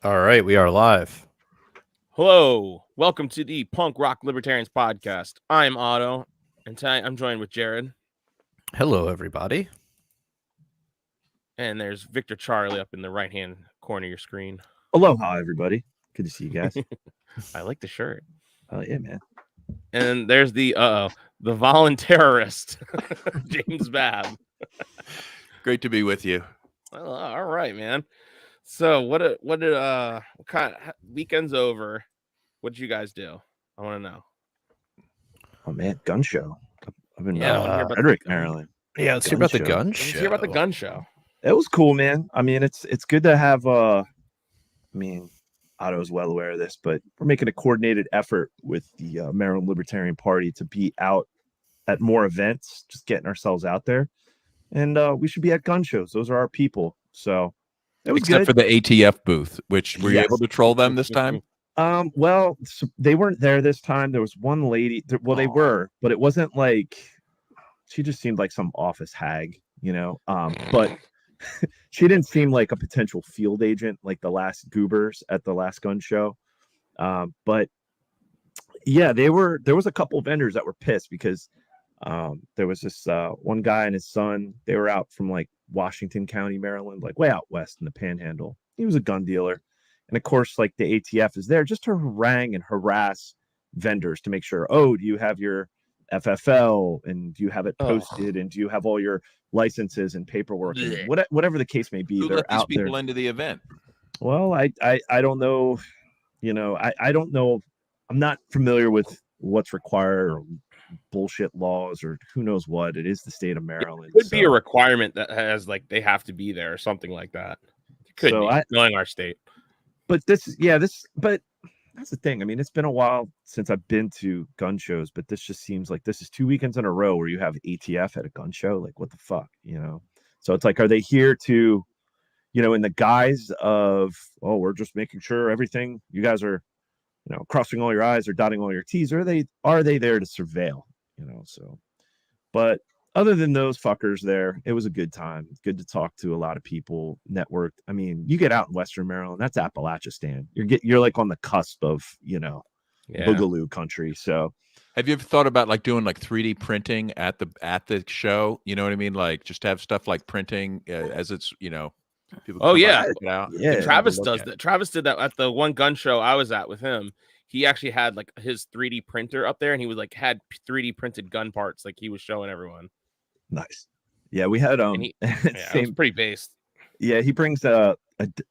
All right, we are live. Hello, welcome to the Punk Rock Libertarians podcast. I'm Otto, and tonight I'm joined with Jared, Hello, everybody. and there's Victor Charlie up in the right-hand corner of your screen. Aloha, everybody. Good to see you guys. I like the shirt. Yeah, man. And there's the voluntarist, James Babb. Great to be with you. Well, all right, man. So what kind of weekend's over? What did you guys do? I want to know. Oh man, gun show. I've been Yeah, Frederick, Maryland. Yeah, let's hear Gun about the show. gun Let's show. hear about the gun show. It was cool, man. I mean, it's good to have Otto's well aware of this, but we're making a coordinated effort with the Maryland Libertarian Party to be out at more events, just getting ourselves out there. And we should be at gun shows. Those are our people. So it was Except good. for the ATF booth, which were you Yes. able to troll them this time? Well, so they weren't there this time. There was one lady. Well, they were, but it wasn't like she just seemed like some office hag, you know. But she didn't seem like a potential field agent like the last goobers at the last gun show. But yeah, there was a couple of vendors that were pissed because there was this one guy and his son. They were out from like Washington County, Maryland, like way out west in the Panhandle. He was a gun dealer. And of course, like the ATF is there just to harangue and harass vendors to make sure, oh, do you have your FFL and do you have it posted and do you have all your licenses and paperwork and whatever the case may be. Who they're let these out people there. into the event? Well, I don't know. You know, I don't know. I'm not familiar with what's required or bullshit laws or who knows what. It is the state of Maryland. It could be a requirement that has like they have to be there or something like that. It could be knowing our state. But but that's the thing. I mean, it's been a while since I've been to gun shows, but this just seems like this is 2 weekends in a row where you have ATF at a gun show. Like, what the fuck, you know? So it's like, are they here to, you know, in the guise of, oh, we're just making sure everything, you guys are, you know, crossing all your I's or dotting all your T's, or are they there to surveil, you know? So, but other than those fuckers there, it was a good time. Good to talk to a lot of people, networked. I mean, you get out in Western Maryland, that's Appalachia. You're like on the cusp of, you know, Boogaloo country. So have you ever thought about like doing like 3D printing at the show? You know what I mean? Like just have stuff like printing as it's, you know, people. Oh yeah. Travis does that. Travis did that at the one gun show I was at with him. He actually had like his 3D printer up there and he was like had 3D printed gun parts like he was showing everyone. Nice. Yeah, we had it was pretty based. Yeah, he brings a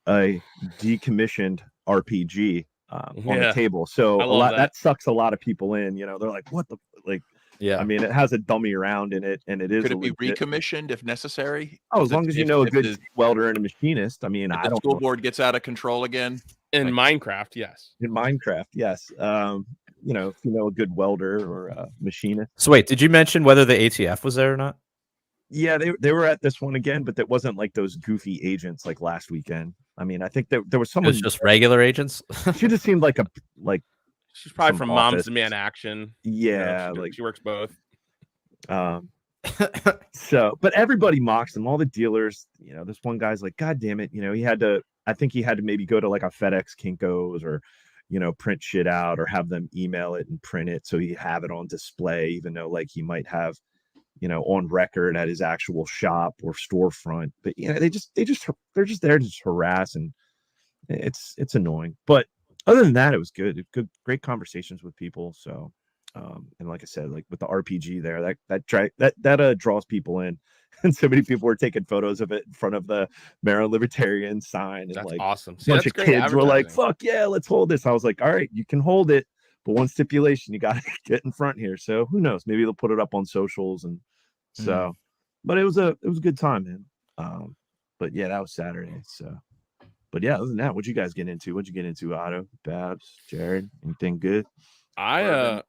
decommissioned RPG on the table. So that sucks a lot of people in, you know. They're like, what the like yeah. I mean, it has a dummy round in it and it is could it be recommissioned if necessary? Oh, as long as you know a good welder and a machinist. I mean, I don't know. School board gets out of control again. In Minecraft, yes. In Minecraft, yes. You know, if you know a good welder or a machinist. So wait, did you mention whether the ATF was there or not? Yeah, they were at this one again, but that wasn't like those goofy agents like last weekend. I mean, I think there was someone. It was just regular agents. She just seemed like she's probably from Moms Demand Action. Yeah, you know, she works both. So, but everybody mocks them. All the dealers, you know, this one guy's like, God damn it, you know, I think he had to maybe go to like a FedEx Kinko's or, you know, print shit out or have them email it and print it so he have it on display, even though like he might have, you know, on record at his actual shop or storefront. But you know, they're just there to just harass, and it's annoying. But other than that, it was good. Great conversations with people. So and like I said, like with the RPG there, that draws people in. And so many people were taking photos of it in front of the Maryland Libertarian sign. And that's like awesome. A bunch of kids were like, fuck yeah, let's hold this. I was like, all right, you can hold it. But one stipulation, you got to get in front here. So who knows? Maybe they'll put it up on socials. And so, but it was a good time, man. But yeah, that was Saturday. So, but yeah, other than that, what'd you guys get into? What'd you get into, Otto, Babs, Jared? Anything good? I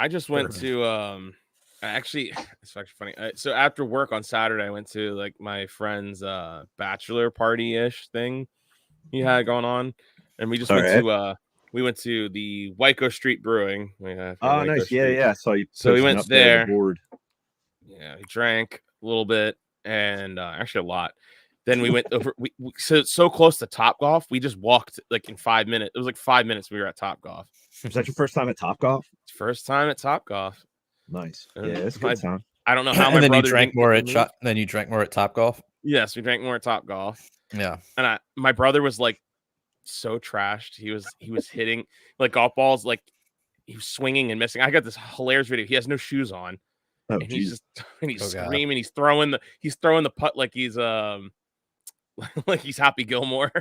just went to actually it's actually funny. So after work on Saturday, I went to like my friend's bachelor party-ish thing he had going on, and we just we went to the Wyco Street Brewing. Oh, nice. Street. Yeah. So we went there. Yeah, we drank a little bit and actually a lot. Then we went over. So close to Topgolf. We just walked like in 5 minutes. It was like 5 minutes. We were at Topgolf. Was that your first time at Topgolf? First time at Topgolf. Nice. And Yeah, it's a good time. I don't know how my And then you brother drank didn't more get at to move. Then you drank more at Topgolf. Yes, we drank more at Topgolf. Yeah. And my brother was like so trashed. He was hitting like golf balls, like he was swinging and missing. I got this hilarious video. He has no shoes on. Oh, And he's God. screaming. He's throwing the putt like he's like he's Happy Gilmore.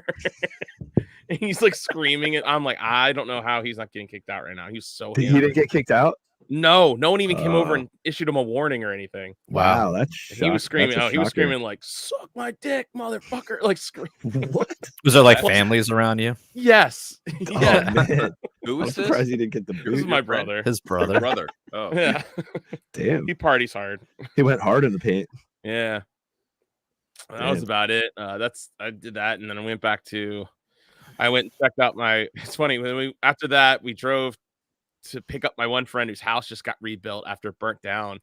And he's like screaming. And I'm like, I don't know how he's not getting kicked out right now. He's so He didn't get kicked out? no one even came over and issued him a warning or anything. Wow, that's He was screaming. That's He was screaming like, "Suck my dick, motherfucker!" Like screaming. What? Was there like families around you? Yes. Oh Yeah. man, Who I'm was this? surprised he didn't get the This is boot. my brother. His Your brother. brother. Oh, Yeah. Damn, He parties hard. he went hard in the paint. Yeah. That was about it. I did that, and then I went back to. I went and checked out my. It's funny when after that we drove to pick up my one friend whose house just got rebuilt after it burnt down.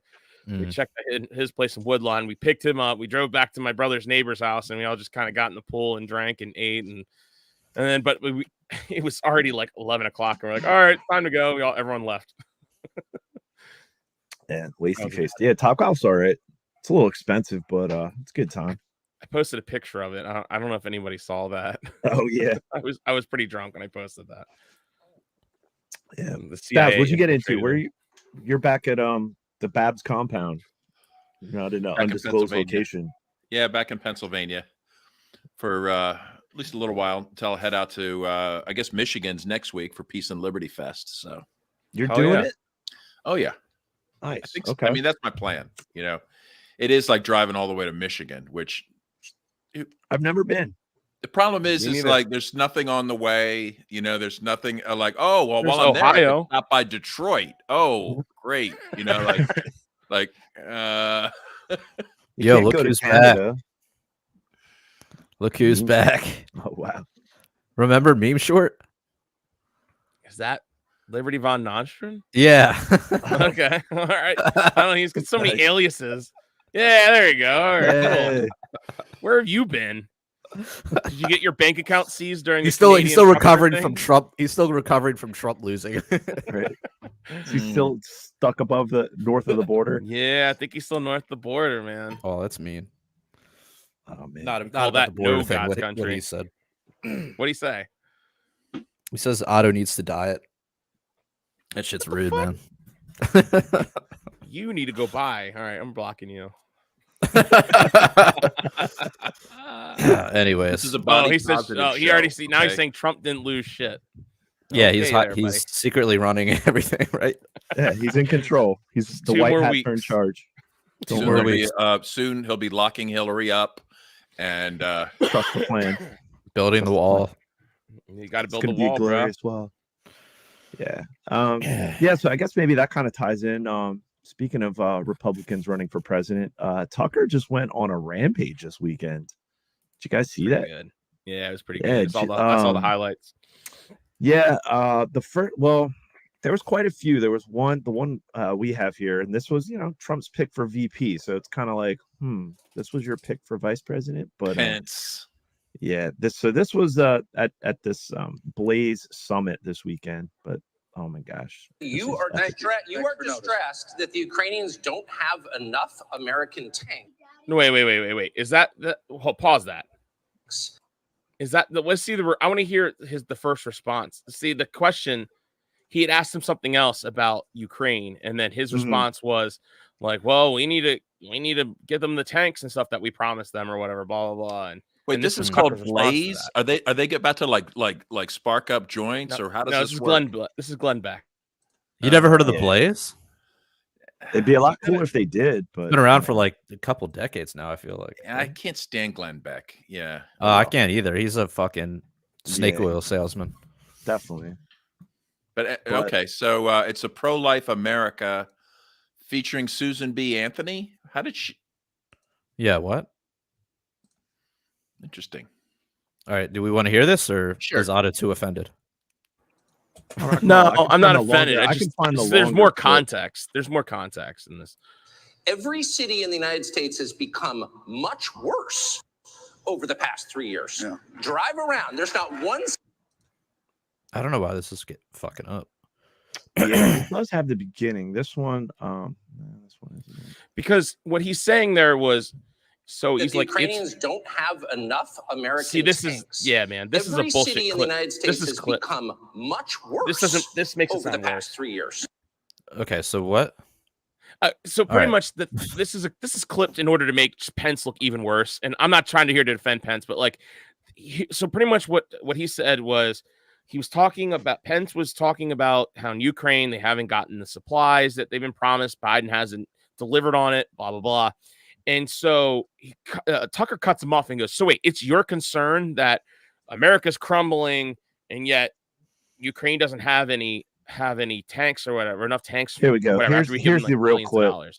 We checked his place in Woodlawn. We picked him up. We drove back to my brother's neighbor's house, and we all just kind of got in the pool and drank and ate, and then but it was already like 11 o'clock, and we're like, all right, time to go. Everyone left. Yeah, wasty faced. Yeah, Topgolf's all right. It's a little expensive, but it's a good time. I posted a picture of it. I don't know if anybody saw that. Oh yeah, I was pretty drunk when I posted that. yeah. The CIA Babs, what'd you get into? infiltrated Where them. you're back at the Babs compound? You're not in an Back in undisclosed Pennsylvania. location. yeah, back in Pennsylvania for at least a little while until I head out to I guess Michigan's next week for Peace and Liberty Fest. So, You're Oh, doing yeah. it? oh yeah, Nice. I think so. Okay. I mean, that's my plan. You know, it is like driving all the way to Michigan, which I've never been. the problem is Me neither. like there's nothing on the way. You know, there's nothing like, oh, well, There's while I'm there, I can Ohio. stop by Detroit. Oh, great. You know, like You Yo, can't look go to who's back. Canada. Look who's Mhm. back. Oh wow. Remember Meme Short? Is that Liberty Von Nostrand? Yeah. Okay. All right. I don't know. He's got so many Nice. aliases. Yeah, there you go. All right, cool. Hey. Where have you been? Did you get your bank account seized during? he's the still Canadian recovering government from thing? Trump. He's still recovering from Trump losing. Right. He's still stuck above the north of the border. Yeah, I think he's still north of the border, man. Oh, that's mean. Oh man. Not call about that the border no thing. God's What country. he said. What do you say? He says Otto needs to diet. That shit's rude, man. You need to go buy. All right, I'm blocking you. Anyways, this is a Oh, body he says. positive Oh, he already show, see. Now he's okay? saying Trump didn't lose shit. yeah, Okay he's there, he's buddy. secretly running everything, right? Yeah, he's in control. He's the 2 white more hat weeks. in charge. Don't Soon, worry. he'll be, soon he'll be locking Hillary up, and Trust the plan. Building the wall. You got to It's build the gonna be wall, bro. glorious wall. Yeah. Yeah. So I guess maybe that kind of ties in. Speaking of Republicans running for president, Tucker just went on a rampage this weekend. Did you guys see that? Pretty good. Yeah, it was pretty Yeah, good. I saw the highlights. Yeah. The first. Well, there was quite a few. There was the one we have here, and this was Trump's pick for VP. So it's kind of like, this was your pick for vice president, but Pence. yeah, this was at this Blaze Summit this weekend, but oh my gosh. You are distressed that the Ukrainians don't have enough American tanks. No, wait. Is that pause that? Is that the? Let's see I want to hear the first response. See the question. He had asked him something else about Ukraine, and then his response was like, "Well, we need to get them the tanks and stuff that we promised them, or whatever." Blah blah blah. And Wait, and this was is called Tucker's response to Blaze. that. Are they about to like spark up joints, or how does No, this this is work? This is Glenn Beck. You never heard of the Yeah. Blaze? It'd be a lot cooler if they did, but It's been around for like a couple decades now. I feel like. I can't stand Glenn Beck. Yeah. I can't either. He's a fucking snake Yeah. oil salesman. definitely. But But- okay, so it's a pro-life America featuring Susan B. Anthony. How did she? Yeah. What? Interesting. All right. Do we want to hear this, or Sure. is Otto too offended? No, I can I'm not find the offended. longer- I I can just, find the there's longer more clip. context. There's more context in this. Every city in the United States has become much worse over the past 3 years. Yeah. Drive around. There's not one. I don't know why this is fucking up. Yeah, it does have the beginning. This one, no, this one isn't. Because what he's saying there was, so he's The like, Ukrainians don't have enough American see, this tanks. is, yeah, man, this Every is a bullshit city in clip. the United States This is has clip. become much worse. This makes it over the sound past worse. 3 years. Okay, so what? So pretty right. much this is clipped in order to make Pence look even worse. And I'm not trying to here to defend Pence, but like, so pretty much what he said was, he was talking about, Pence was talking about how in Ukraine they haven't gotten the supplies that they've been promised. Biden hasn't delivered on it, blah, blah, blah. And so Tucker cuts him off and goes, so wait, it's your concern that America's crumbling and yet Ukraine doesn't have any tanks or whatever, enough tanks. Here we go. Whatever, Here's the real clip.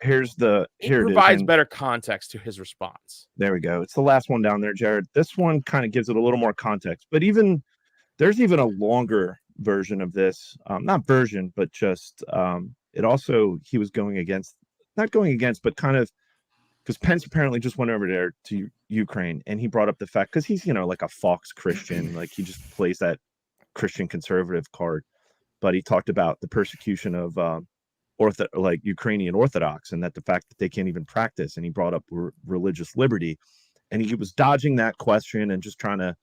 Here's the it here provides it is. better context to his response. There we go. It's the last one down there, Jared. This one kind of gives it a little more context, but there's even a longer version of this. Not version, but just it also, he was not going against, but kind of, because Pence apparently just went over there to Ukraine and he brought up the fact, because he's, like a Fox Christian, like he just plays that Christian conservative card, but he talked about the persecution of Ukrainian Orthodox, and that the fact that they can't even practice, and he brought up religious liberty, and he was dodging that question and just trying to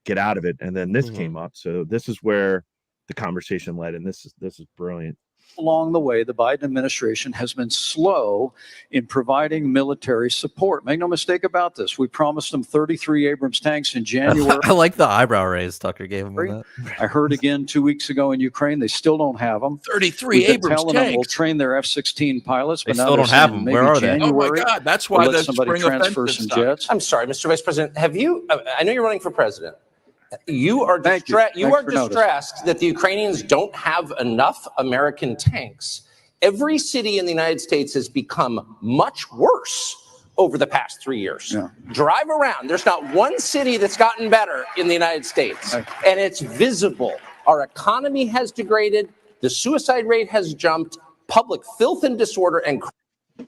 get out of it, and then this came up. So this is where the conversation led, and this is brilliant. Along the way, the Biden administration has been slow in providing military support. Make no mistake about this. We promised them 33 Abrams tanks in January. I like the eyebrow raise Tucker gave him on that. I heard again 2 weeks ago in Ukraine, they still don't have them. 33 We've been Abrams telling them we'll tanks. train their F-16 pilots, They but now still they're don't have saying them. maybe Where are they? January, Oh my God, that's we'll why let the somebody spring transfer offensive some started. jets. I'm sorry, Mr. Vice President. Have you? I know you're running for president. You are Thank you. distressed. You Thanks are for noticing. distressed that the Ukrainians don't have enough American tanks. Every city in the United States has become much worse over the past 3 years. Yeah. Drive around. There's not one city that's gotten better in the United States, and it's visible. Our economy has degraded. The suicide rate has jumped. Public filth and disorder and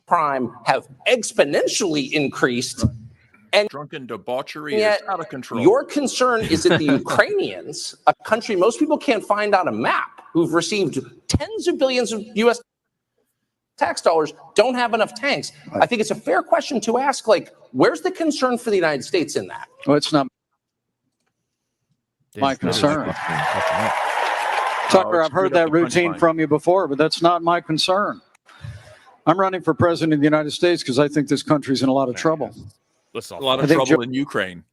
crime have exponentially increased. And Drunken debauchery yet, is out of control. your concern is that the Ukrainians, a country most people can't find on a map, who've received tens of billions of U.S. tax dollars, don't have enough tanks. I think it's a fair question to ask, like, where's the concern for the United States in that? Well, it's not my concern. Tucker, it's I've heard screwed up that the routine punchline. from you before, but that's not my concern. I'm running for president of the United States because I think this country's in a lot of trouble. Listen, A lot I of think trouble in Ukraine.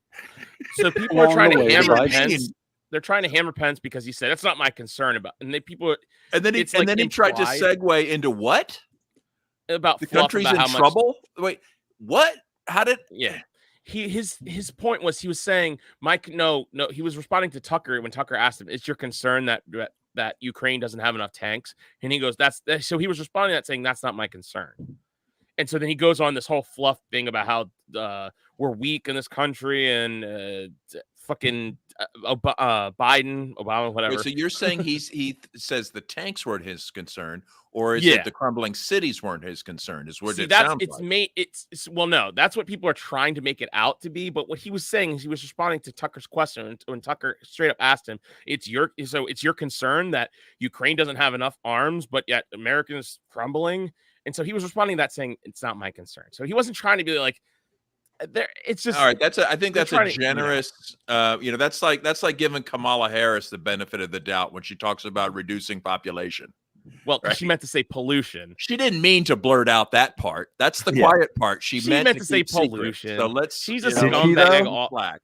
so people are Along trying the to way, hammer right? Pence. They're trying to hammer Pence because he said that's not my concern about, and they people And then It's like he tried to implied. segue into what? about The fluff country's about in how much. trouble? Wait, what? How did? Yeah, his point was he was saying Mike. No, he was responding to Tucker when Tucker asked him, "It's your concern that Ukraine doesn't have enough tanks?" And he goes, "That's." So he was responding to that saying, "That's not my concern." And so then he goes on this whole fluff thing about how we're weak in this country and fucking Biden, Obama, whatever. Wait, so you're saying he says the tanks weren't his concern, or is Yeah. it the crumbling cities weren't his concern? Is what See, it that's sounds it's like. made it's well, no, that's what people are trying to make it out to be. But what he was saying is he was responding to Tucker's question when Tucker straight up asked him, it's your concern that Ukraine doesn't have enough arms, but yet Americans crumbling. And so he was responding to that saying it's not my concern. So he wasn't trying to be like there. It's just All right. I think they're that's a trying to- generous. That's like giving Kamala Harris the benefit of the doubt when she talks about reducing population. well, right. she meant to say pollution. She didn't mean to blurt out that part. That's the Yeah. quiet part. She meant to say keep secret. pollution. So let's. She's you a know, scumbag. though? Black.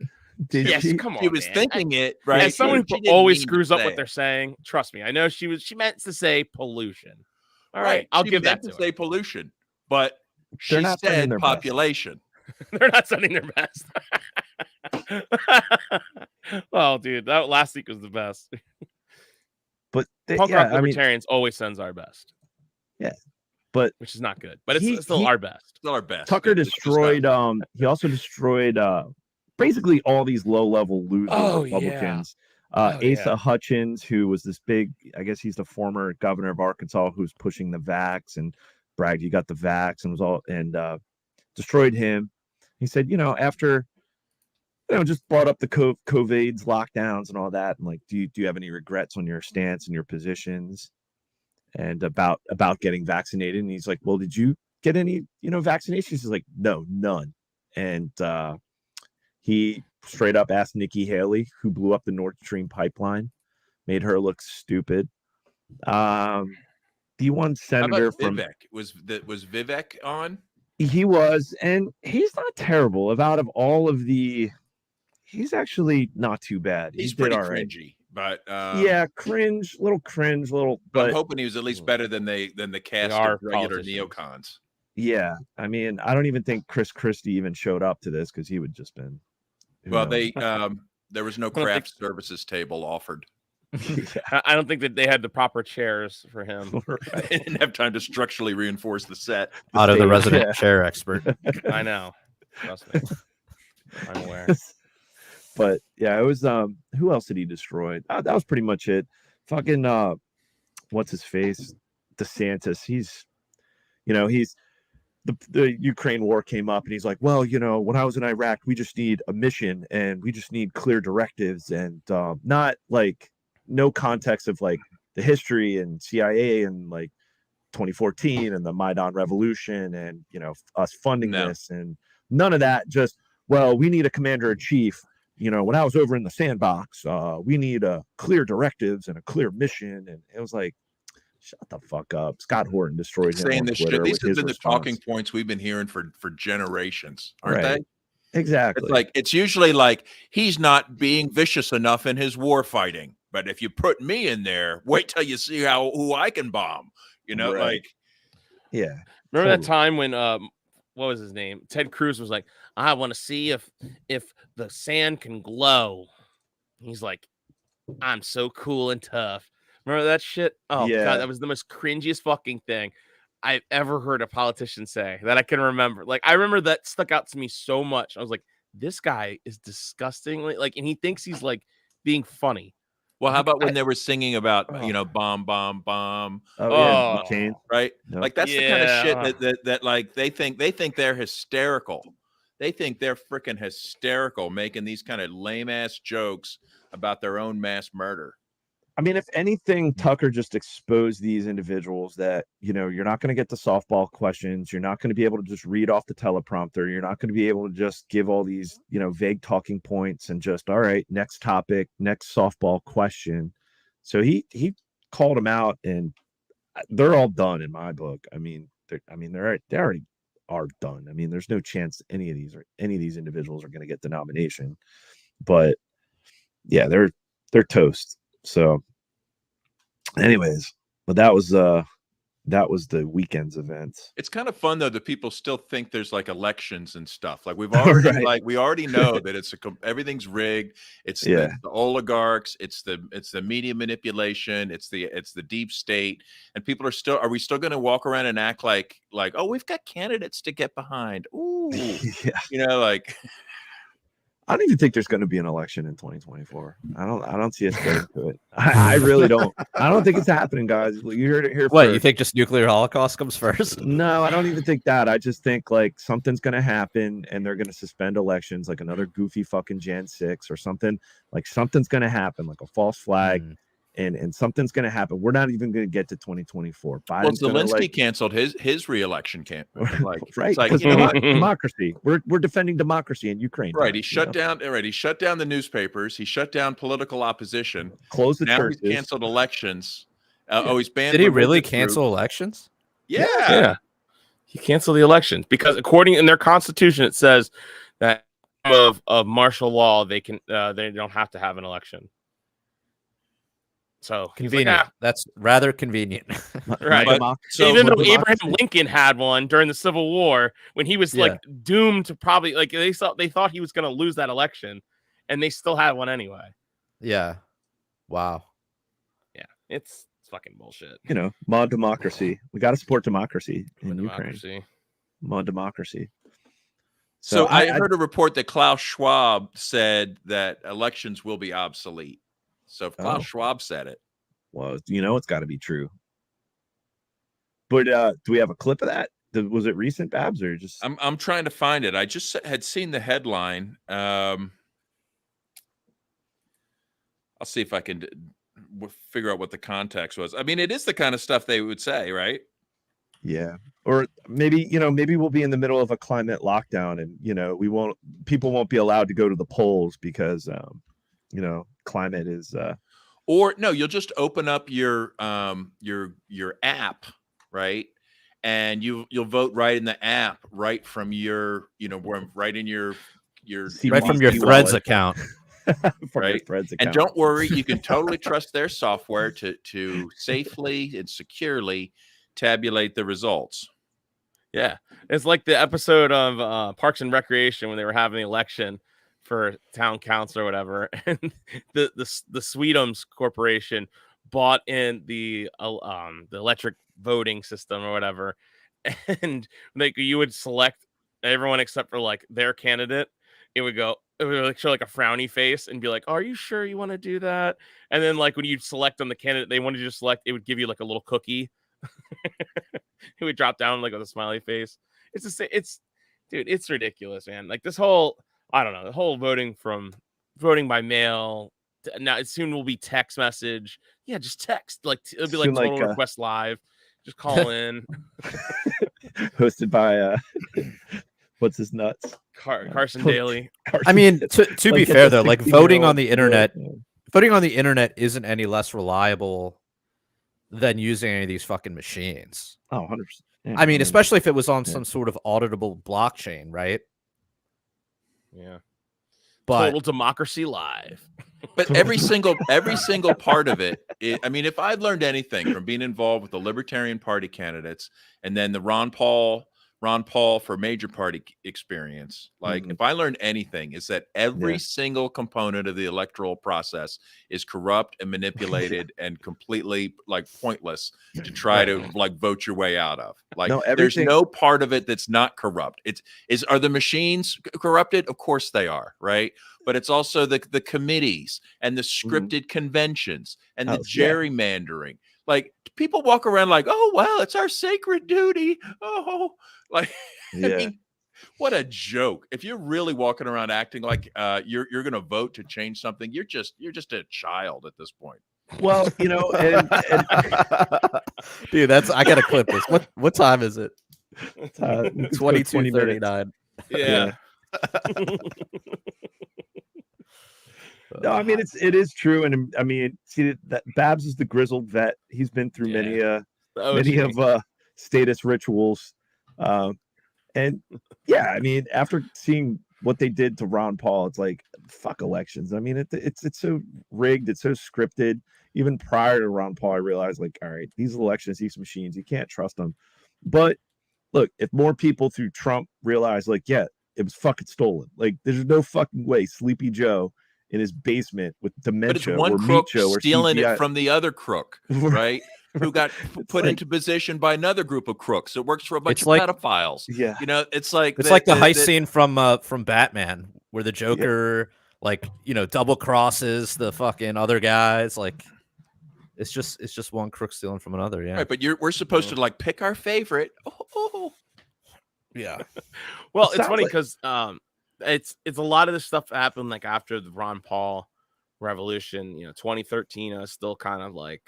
Did Yes, she? come on. She was man. thinking it right. As someone She who didn't always mean to screws up say what it. they're saying, trust me, I know she meant to say pollution. All right, Right. I'll She give meant that to to say her. pollution, but They're she not sending said their best. population. They're not sending their best. Oh, dude, that last week was the best. But Punk rock I mean, libertarians always sends our best. Yeah, but which is not good, but it's he- still he- our best. Still our best. Tucker It's just destroyed. He also destroyed basically all these low-level losers Oh, yeah. Republicans. Oh, Asa yeah. Hutchins, who was this big, I guess he's the former governor of Arkansas, who's pushing the vax and bragged he got the vax and destroyed him. He said, after just brought up the COVID's lockdowns and all that, and like, do you have any regrets on your stance and your positions, and about getting vaccinated? And he's like, well, did you get any vaccinations? He's like, no, none. And he straight up asked Nikki Haley, who blew up the Nord Stream pipeline, made her look stupid. The one How senator about from Vivek? Was Vivek on? he was, and he's not terrible. Out of all of the, he's actually not too bad. He's He did pretty all right. cringy, but Yeah, cringe, little. I'm But hoping he was at least better than the cast are of regular politicians. neocons. yeah, I mean, I don't even think Chris Christie even showed up to this because he would just been. Well, there was no craft services table offered. I don't think that they had the proper chairs for him. They didn't have time to structurally reinforce the set. Otto, the stage, resident yeah. chair expert. I know. Trust me. I'm aware. But yeah, it was. Who else did he destroy? That was pretty much it. Fucking what's his face? DeSantis. He's the Ukraine war came up, and he's like, well, when I was in Iraq, we just need a mission, and we just need clear directives, and not like no context of like the history and CIA and like 2014 and the Maidan Revolution and us funding this and none of that. Just, well, we need a commander-in-chief. When I was over in the sandbox, we need clear directives and a clear mission. And it was like, shut the fuck up. Scott Horton destroyed him Saying on this Twitter shit. These with have his been the response. talking points we've been hearing for generations, aren't Right. they? Exactly. It's like it's usually like he's not being vicious enough in his war fighting. But if you put me in there, wait till you see who I can bomb. Right. Like yeah. Remember that Totally. time when what was his name? Ted Cruz was like, I want to see if the sand can glow. He's like, I'm so cool and tough. Remember that shit? Oh Yeah. god, that was the most cringiest fucking thing I've ever heard a politician say that I can remember. Like, I remember that stuck out to me so much. I was like, this guy is disgustingly like, and he thinks he's like being funny. well, how about when they were singing about Oh. bomb, bomb, bomb, Oh, yeah. Oh. Duquesne. right? Yep. Like that's the kind of Yeah. shit that like they think they're hysterical. They think they're freaking hysterical making these kind of lame ass jokes about their own mass murder. I mean, if anything, Tucker just exposed these individuals that, you're not going to get the softball questions. You're not going to be able to just read off the teleprompter. You're not going to be able to just give all these, vague talking points and just, all right, next topic, next softball question. So he called them out, and they're all done in my book. I mean, they already are done. I mean, there's no chance any of these individuals are going to get the nomination. But yeah, they're toast. So anyways, but that was the weekend's events. It's kind of fun though that people still think there's like elections and stuff. Like we've already Right. we already know that everything's rigged. It's the oligarchs. It's the media manipulation. It's the deep state. And people are we still going to walk around and act like oh, we've got candidates to get behind? Ooh, Yeah. Like. I don't even think there's going to be an election in 2024. I don't see us getting to it. I really don't. I don't think it's happening, guys. You heard it here What, first. you think just nuclear holocaust comes first? No, I don't even think that. I just think like something's going to happen and they're going to suspend elections, like another goofy fucking Jan 6 or something. Like something's going to happen, like a false flag. And something's going to happen. We're not even going to get to 2024. Biden's Zelensky canceled his re-election campaign. Like, right? it's like, Because democracy. We're defending democracy in Ukraine. Right. He shut down. Right. He shut down the newspapers. He shut down political opposition. Closed the now churches. He's canceled elections. Oh, he's banned. Did he really cancel elections? Yeah. He canceled the elections because according in their constitution, it says that of martial law, they don't have to have an election. So convenient. That's rather convenient. Right. So even though Abraham Lincoln had one during the Civil War, when he was like doomed to probably like they thought he was going to lose that election, and they still had one anyway. Yeah. Wow. Yeah, it's fucking bullshit. Mod democracy. We got to support democracy in Ukraine. Mod democracy. So I heard a report that Klaus Schwab said that elections will be obsolete. So if Klaus Schwab said it, well, it's got to be true. But do we have a clip of that? Was it recent, Babs, or just? I'm trying to find it. I just had seen the headline. I'll see if I can figure out what the context was. I mean, it is the kind of stuff they would say, right? Yeah. Or maybe, maybe we'll be in the middle of a climate lockdown and, people won't be allowed to go to the polls because, climate is, or no, you'll just open up your app, right? And you'll vote right in the app, right from your, right in your Right from your CBDC Threads wallet. account. From your right? Threads And account. don't worry, you can totally trust their software to safely and securely tabulate the results. Yeah, it's like the episode of Parks and Recreation when they were having the election for town council or whatever, and the Sweetums Corporation bought in the electric voting system or whatever, and like you would select everyone except for like their candidate. It would like show like a frowny face and be like, "Are you sure you want to do that?" And then like when you select on the candidate they wanted you to select, it would give you like a little cookie. It would drop down like with a smiley face. It's the same. Dude, it's ridiculous, man. Like this whole, I don't know, the whole voting by mail. Now it soon will be text message. Yeah, just text. Like it'll be like Soon, Total Request Live. Just call in. Hosted by what's his nuts? Carson Daly. I mean, to be fair though, like voting on the internet, Yeah. voting on the internet isn't any less reliable than using any of these fucking machines. Oh, 100%. Yeah, I mean, especially if it was on yeah. some sort of auditable blockchain, right? Yeah. But Total Democracy Live. But every single part of it, I mean, if I'd learned anything from being involved with the Libertarian Party candidates and then the Ron Paul for major party experience, like if I learned anything, is that every single component of the electoral process is corrupt and manipulated and completely like pointless to try to like vote your way out of. Like there's no part of it that's not corrupt. Are the machines corrupted? Of course they are, right? But it's also the committees and the scripted conventions and the gerrymandering. Like people walk around like, oh, well, it's our sacred duty. Oh, like, I mean, what a joke. If you're really walking around acting like you're going to vote to change something, you're just a child at this point. Well, and dude, I gotta clip this. What time is it? 22:39. Yeah. No, I mean it is true, and I mean, see that Babs is the grizzled vet. He's been through many of status rituals, and yeah, I mean, after seeing what they did to Ron Paul, it's like fuck elections. I mean, it's so rigged, it's so scripted. Even prior to Ron Paul, I realized like, all right, these elections, these machines, you can't trust them. But look, if more people through Trump realize, like, yeah, it was fucking stolen. Like, there's no fucking way Sleepy Joe in his basement with dementia, but it's one or crook Micho, or stealing CGI. it from the other crook, right? Who got put into position by another group of crooks. It works for a bunch of pedophiles. Yeah, it's like the heist scene from Batman where the Joker double crosses the fucking other guys. Like it's just one crook stealing from another. Yeah, right. But we're supposed to like pick our favorite. Yeah. Well, it's funny because it's a lot of this stuff happened like after the Ron Paul revolution, 2013. I was still kind of like,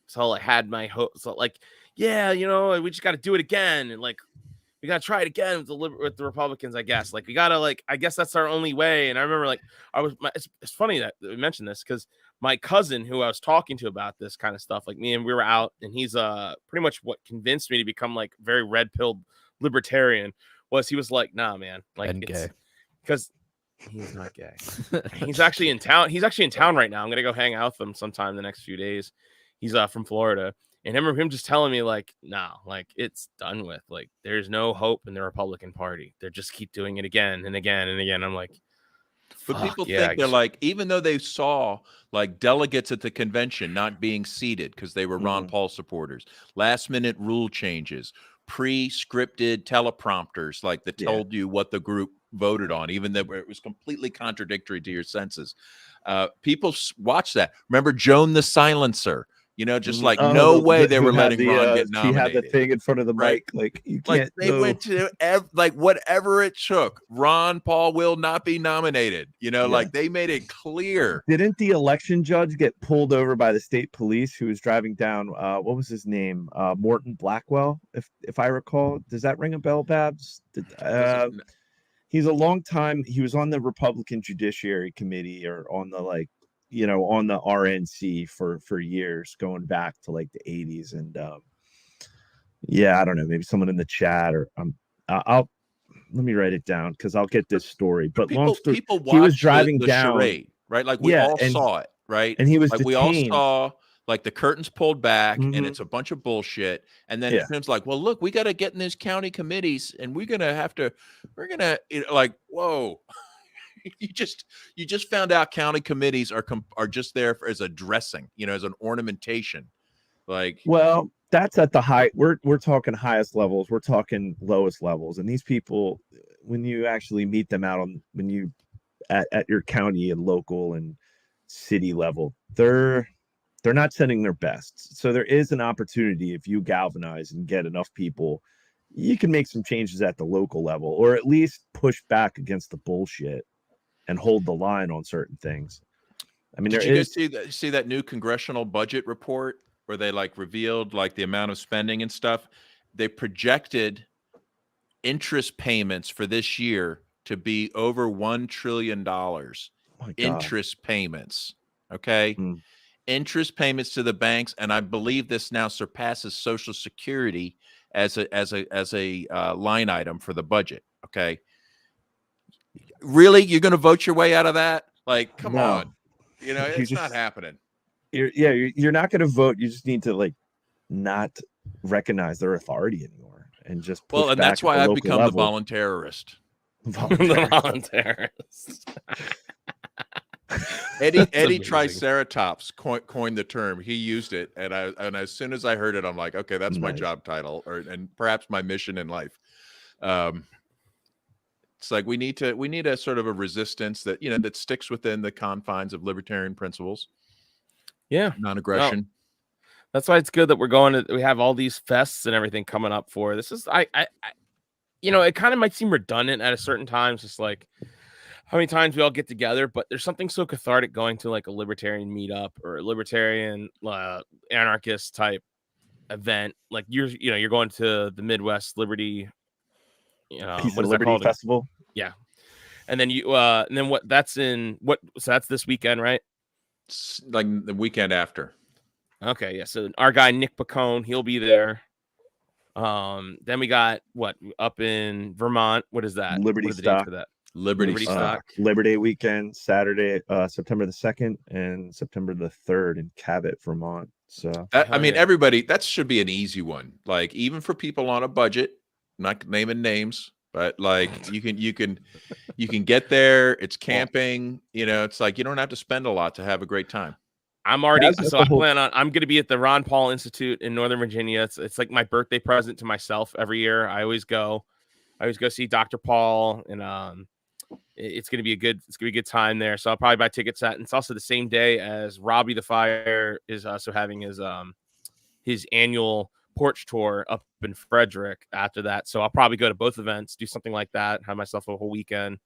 so I had my hopes, so like, yeah, we just got to do it again, and like we got to try it again with the Republicans, I guess. Like we got to I guess that's our only way. And I remember like it's funny that we mentioned this because my cousin who I was talking to about this kind of stuff, like me and we were out, and he's pretty much what convinced me to become like very red-pilled libertarian. He was like, nah, man, like and gay, because he's not gay. He's actually in town. He's actually in town right now. I'm gonna go hang out with him sometime in the next few days. He's from Florida, and I remember him just telling me like, nah, like it's done with. Like there's no hope in the Republican Party. They just keep doing it again and again and again. I'm like, but people think they're like, even though they saw like delegates at the convention not being seated because they were Ron Paul supporters, last minute rule changes, pre-scripted teleprompters like that told you what the group voted on, even though it was completely contradictory to your senses. People watch that. Remember Joan the Silencer? You know, just like no way they were letting Ron get She had the nominated. thing in front of the Right. mic, like you Like can't. they went to like whatever it took. Ron Paul will not be nominated. You know, like they made it clear. Didn't the election judge get pulled over by the state police who was driving down? What was his name? Morton Blackwell, if I recall. Does that ring a bell, Babs? He's a long time. He was on the Republican Judiciary Committee or on the on the RNC for years, going back to like the 80s. And I don't know, maybe someone in the chat or I'll let me write it down because I'll get this story. But long story, people watched he was driving the down, charade, right? Like we all saw it, right? And he was like detained. We all saw like the curtains pulled back and it's a bunch of bullshit. And then it's like, well, look, we got to get in these county committees and we're gonna like, whoa. You just found out county committees are just there as a dressing, as an ornamentation. Like, well, that's at the high. We're talking highest levels. We're talking lowest levels. And these people, when you actually meet them out at your county and local and city level, they're not sending their best. So there is an opportunity if you galvanize and get enough people, you can make some changes at the local level, or at least push back against the bullshit and hold the line on certain things. I mean, did you guys see that new congressional budget report where they like revealed like the amount of spending and stuff? They projected interest payments for this year to be over $1 trillion. Interest payments. Okay. Interest payments to the banks. And I believe this now surpasses Social Security as a line item for the budget. Okay. Really? You're going to vote your way out of that? Like, come on. It's not happening. You're not going to vote. You just need to like not recognize their authority anymore and just push and back that's why I've become level. The voluntarist. The voluntarist. Eddie Triceratops coined the term. He used it, and as soon as I heard it, I'm like, okay, that's my job title, and perhaps my mission in life. It's like we need a sort of a resistance that that sticks within the confines of libertarian principles. Yeah, non-aggression. Well, that's why it's good that we have all these fests and everything coming up for this. Is it kind of might seem redundant at a certain times, just like how many times we all get together, but there's something so cathartic going to like a libertarian meetup or a libertarian anarchist type event. Like you're going to the Midwest Liberty, Peace and Liberty Festival. Yeah. And then that's this weekend, right? It's like the weekend after. Okay, yeah. So our guy Nick Pacone, he'll be there. Then we got up in Vermont. What is that? Liberty Stock. For that? Liberty Stock. Labor Day weekend, Saturday, September the 2nd and September the 3rd in Cabot, Vermont. So everybody, that should be an easy one. Like even for people on a budget, not naming names, but like you can get there. It's camping. It's like you don't have to spend a lot to have a great time. I'm already I'm going to be at the Ron Paul Institute in Northern Virginia. It's like my birthday present to myself every year. I always go see Dr. Paul, and it's going to be a good time there. So I'll probably buy tickets at, and it's also the same day as Robbie the Fire is also having his annual porch tour up in Frederick after that. So I'll probably go to both events, do something like that, have myself a whole weekend,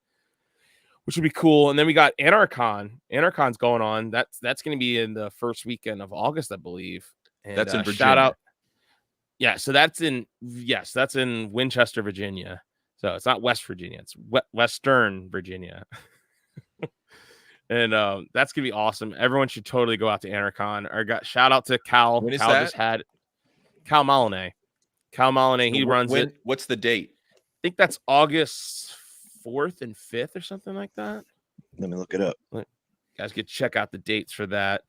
which would be cool. And then we got Anarchon. Anarchon's going on. That's going to be in the first weekend of August, I believe. And that's in Virginia. Shout out. Yeah, so that's in Winchester, Virginia. So it's not West Virginia, it's Western Virginia. And that's gonna be awesome. Everyone should totally go out to Anarchon. Shout out to Cal. When is Cal that? just had Cal Molinay. He runs it. What's the date? I think that's August 4th and 5th or something like that. Let me look it up. Guys, get check out the dates for that.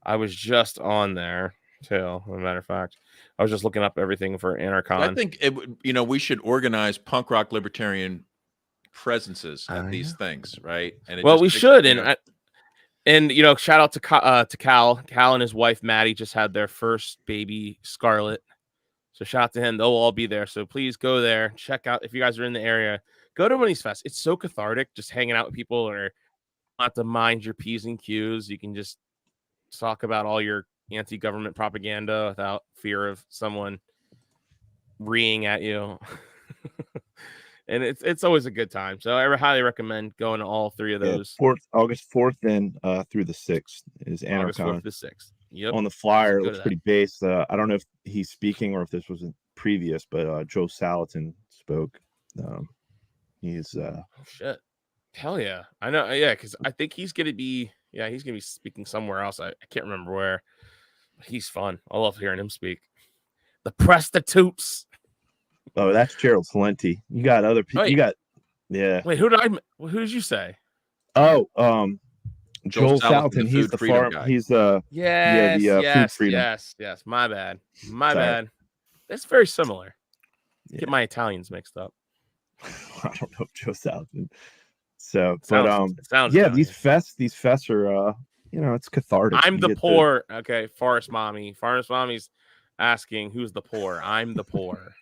I was just on there too. As a matter of fact, I was just looking up everything for Anarchon. I think we should organize punk rock libertarian presences at these things, right? And we should. And shout out to Cal. Cal and his wife Maddie just had their first baby, Scarlett. So shout out to him. They'll all be there. So please go there. Check out if you guys are in the area. Go to one of these fests. It's so cathartic just hanging out with people, or not to mind your P's and Q's. You can just talk about all your anti-government propaganda without fear of someone reeing at you. And it's always a good time. So I highly recommend going to all three of those. August 4th and through the 6th is August 4th Anarchon. to the 6th. Yep. On the flyer, it Go looks to pretty base. I don't know if he's speaking or if this was previous, but Joe Salatin spoke. He's Oh shit. Hell yeah. I know. Yeah, because I think he's gonna be speaking somewhere else. I can't remember where. But he's fun. I love hearing him speak. The prostitutes. oh, that's Gerald Salenti. You got other people. Wait. You got Wait, who did you say? oh Joel Joel Salatin, the Salatin. He's food the freedom farm. guy. He's Yes, food freedom. yes. My bad. My Sorry. bad. That's very similar. Yeah. Get my Italians mixed up. I don't know Joe Salatin. So, It sounds yeah, Italian. these fests are it's cathartic. I'm You the get to- poor. Okay, Forest Mommy. Forest Mommy's asking who's the poor. I'm the poor.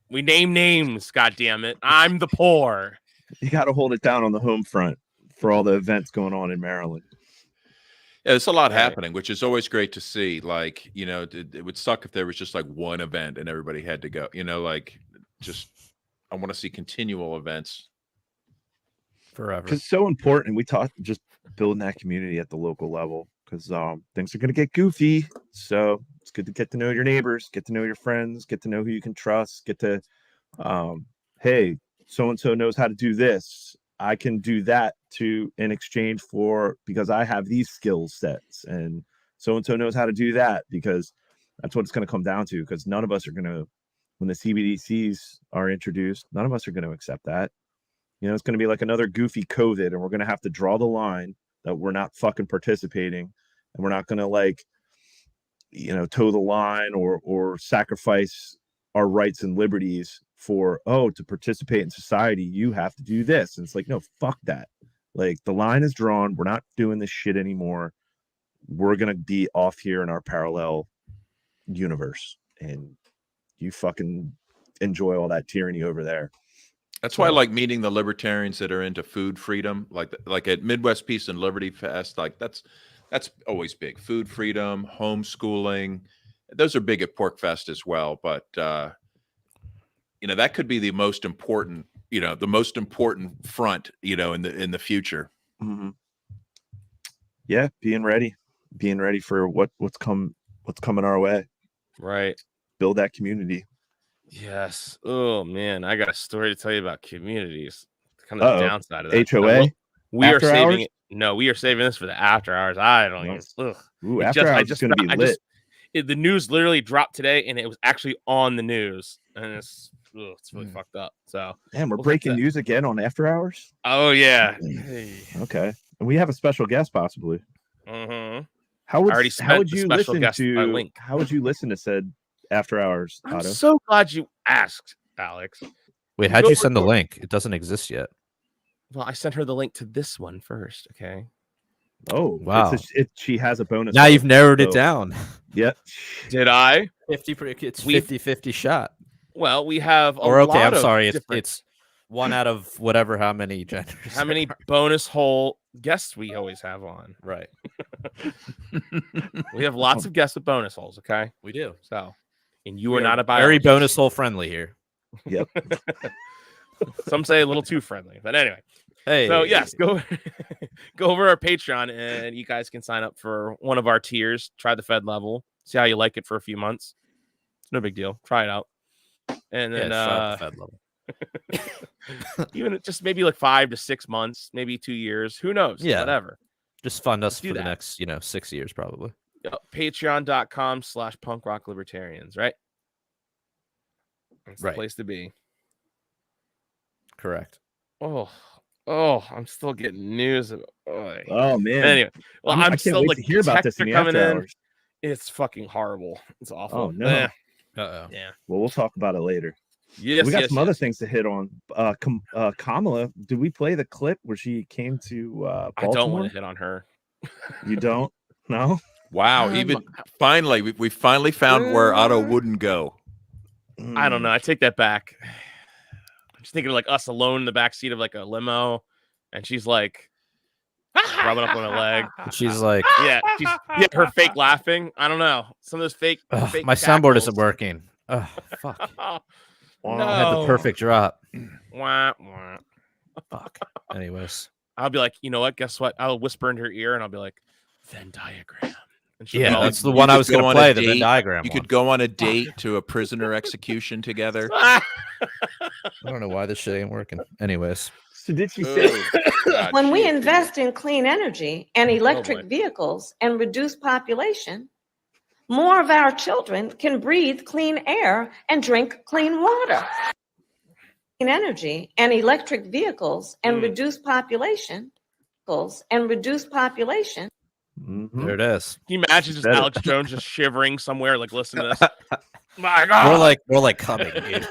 We name names, goddammit. I'm the poor. You got to hold it down on the home front for all the events going on in Maryland. Yeah, there's a lot Right. happening, which is always great to see. Like, it would suck if there was just like one event and everybody had to go. I want to see continual events. Forever. Because it's so important. We talked just building that community at the local level because things are going to get goofy. So it's good to get to know your neighbors, get to know your friends, get to know who you can trust, get to, hey, so-and-so knows how to do this. I can do that in exchange for, because I have these skill sets, and so-and-so knows how to do that, because that's what it's going to come down to, because none of us are going to, when the CBDCs are introduced, none of us are going to accept that. It's going to be like another goofy COVID, and we're going to have to draw the line that we're not fucking participating, and we're not going to toe the line or sacrifice our rights and liberties for, to participate in society, you have to do this. And it's like, no, fuck that. Like, the line is drawn. We're not doing this shit anymore. We're going to be off here in our parallel universe, and you fucking enjoy all that tyranny over there. That's why I like meeting the libertarians that are into food freedom, like at Midwest Peace and Liberty Fest. Like that's always big. Food freedom, homeschooling, those are big at Pork Fest as well. But that could be the most important, front, in the future. Mm-hmm. Yeah, being ready for what's coming our way. Right. Build that community. Yes. Oh man, I got a story to tell you about communities. Kind of the downside of that. HOA. We are After saving hours? it. No, we are saving this for the after hours. I don't Nice. even. Ugh. Ooh, It after just- I hours just is going to be I lit. just- the news literally dropped today, and it was actually on the news, and it's really fucked up. So, Damn, we're we'll get breaking to- news again on after hours. oh yeah. Okay, and we have a special guest possibly. Mm-hmm. How would already how spent would the you special listen guest to link. How would you listen to said after hours, I'm Otto? so glad you asked, Alex. Wait, how'd you send the link? It doesn't exist yet. Well, I sent her the link to this one first. Okay. Oh, Wow. She has a bonus. Now you've narrowed it so- down. Yep. Did I? 50. It's We've- 50-50 shot. Well, we have. Or okay, lot I'm of sorry. different- It's one out of whatever. How many genders? how many bonus hole guests we always have on. Right. We have lots of guests with bonus holes. Okay. We do. So, and you We are not a very biologist. bonus hole friendly here. Yep. Some say a little too friendly, but anyway. Hey. So yes, go over our Patreon, and you guys can sign up for one of our tiers. Try the Fed level. See how you like it for a few months. It's no big deal. Try it out. And then the Fed level. even just maybe like 5 to 6 months, maybe 2 years. Who knows? Yeah. Whatever. Just fund us do for the that. next, 6 years probably. Patreon.com/punkrocklibertarians, right? That's the Right. place to be. Correct. Oh, I'm still getting news. Oh man. Anyway, well, I I'm can't still wait like to hear about this texts in are the coming after in. hours. It's fucking horrible. It's awful. Oh, no. Eh, Uh-oh. yeah. Well, we'll talk about it later. Yes. We got yes, some other yes. things to hit on. Kamala, did we play the clip where she came to Baltimore? I don't want to hit on her. You don't? No? Wow. Even finally, we finally found where Otto wouldn't go. I don't know. I take that back. I'm just thinking of like us alone in the back seat of like a limo, and she's like, rubbing up on her leg. She's like, Yeah, her fake laughing. I don't know. Some of those fake. "Ugh, fake my soundboard isn't cackles. working. Oh, fuck. No. I had the perfect drop. Wah, wah. Fuck. Anyways. I'll be like, you know what? Guess what? I'll whisper into her ear and I'll be like, Venn diagram. And she'll be Yeah, all that's the You one I could was go going to on a play, the Venn date. diagram You one. could go on a date to a prisoner execution together. I don't know why this shit ain't working. Anyways. So did she say? God, When we she- invest in clean energy and electric boy. vehicles and reduce population, more of our children can breathe clean air and drink clean water. Clean energy and electric vehicles and reduce population, Mhm. There it is. Can you imagine just Better. Alex Jones just shivering somewhere, like listening to this? My God. More like coming, dude.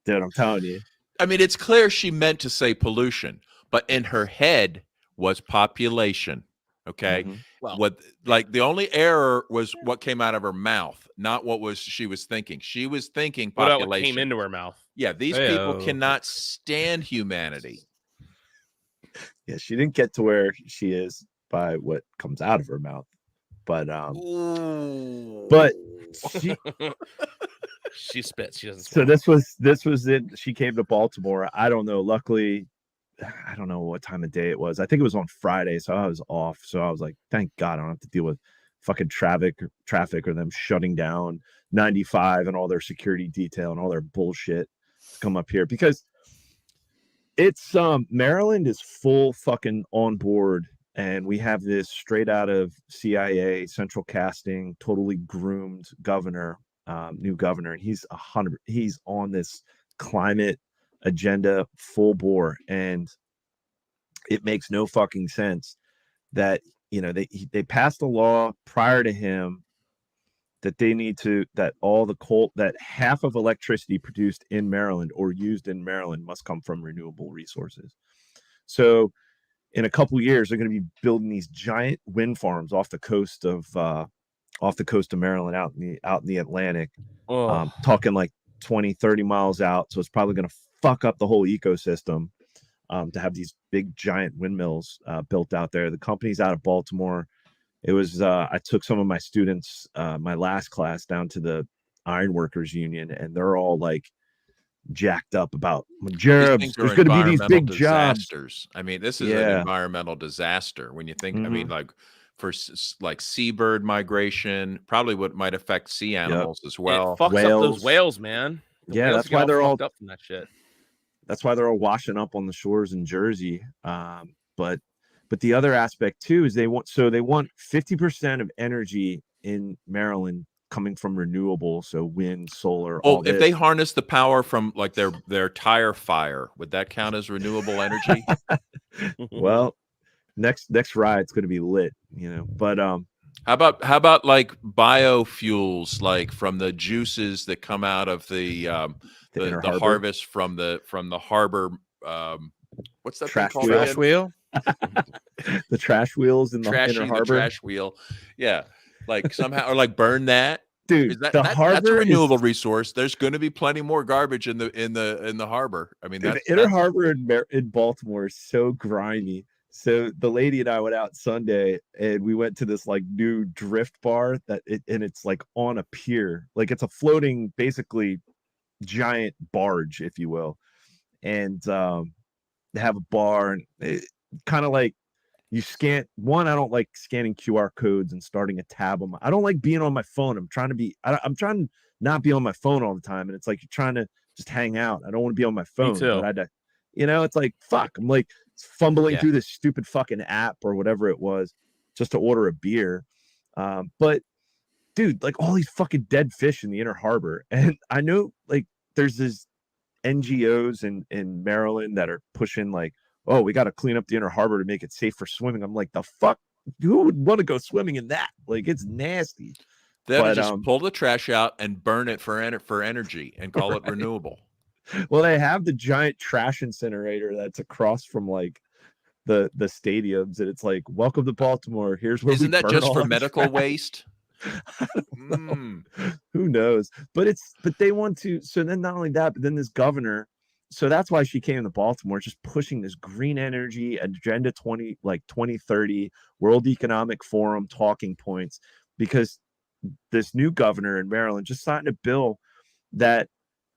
Dude, I'm telling you. I mean, it's clear she meant to say pollution, but in her head was population. Okay. Mhm. Well, What, like, the only error was what came out of her mouth, not what she was thinking. She was thinking what about population. what came into her mouth? Yeah, these people Heyo. cannot stand humanity. Yeah, she didn't get to where she is by what comes out of her mouth, but she. She spits. She doesn't. So swallow. this was it. She came to Baltimore. I don't know. Luckily, I don't know what time of day it was. I think it was on Friday, so I was off. So I was like, thank God I don't have to deal with fucking traffic or them shutting down 95 and all their security detail and all their bullshit to come up here, because it's Maryland is full fucking on board, and we have this straight out of CIA central casting, totally groomed governor, new governor, and he's on this climate agenda full bore, and it makes no fucking sense that, you know, they passed a law prior to him that they need to, that all the coal, that half of electricity produced in Maryland or used in Maryland must come from renewable resources. So in a couple of years, they're going to be building these giant wind farms off the coast of Maryland, out in the Atlantic, Oh. talking like 20-30 miles out. So it's probably going to fuck up the whole ecosystem, to have these big giant windmills built out there. The company's out of Baltimore. It was I took some of my students, my last class, down to the Ironworkers Union, and they're all like jacked up about jobs. There's going to be these big jobs. disasters. I mean, this is an environmental disaster. When you think, I mean, like for like seabird migration, probably what might affect sea animals as well. It fucks up Whales. those whales, man. The Yeah, whales that's get why they're all fucked up from that shit. That's why they're all washing up on the shores in Jersey. But the other aspect too is they want 50% of energy in Maryland coming from renewable, so wind, solar. Oh, if they harness the power from like their tire fire, would that count as renewable energy? Well, next ride's going to be lit, you know. But how about like biofuels, like from the juices that come out of the harvest from the harbor? What's that Trash thing called? Trash wheel? the trash wheels in the inner The harbor. trash wheel. Yeah. Like somehow, or like burn that. Dude, That's a harbor renewable resource. There's going to be plenty more garbage in the harbor. I mean, the inner harbor in Baltimore is so grimy. So the lady and I went out Sunday, and we went to this like new drift bar and it's like on a pier, like it's a floating, basically giant barge, if you will. And they have a bar, and kind of like you scan one. I don't like scanning QR codes and starting a tab on I don't like being on my phone. I'm trying to not be on my phone all the time. And it's like, you're trying to just hang out. I don't want to be on my phone. Me too. But it's like, fuck, I'm like fumbling through this stupid fucking app or whatever it was just to order a beer. But dude, like all these fucking dead fish in the inner harbor. And I know like there's this NGOs in Maryland that are pushing like, oh, we got to clean up the inner harbor to make it safe for swimming. I'm like, the fuck, who would want to go swimming in that? Like, it's nasty. They ought to just pull the trash out and burn it for energy and call it renewable. Well, they have the giant trash incinerator that's across from like the stadiums, and it's like, welcome to Baltimore. Here's where Isn't we that burn just all for our medical trash. waste? Who knows? But they want to. So then, not only that, but then this governor, so that's why she came to Baltimore, just pushing this green energy agenda 2030 World Economic Forum talking points, because this new governor in Maryland just signed a bill that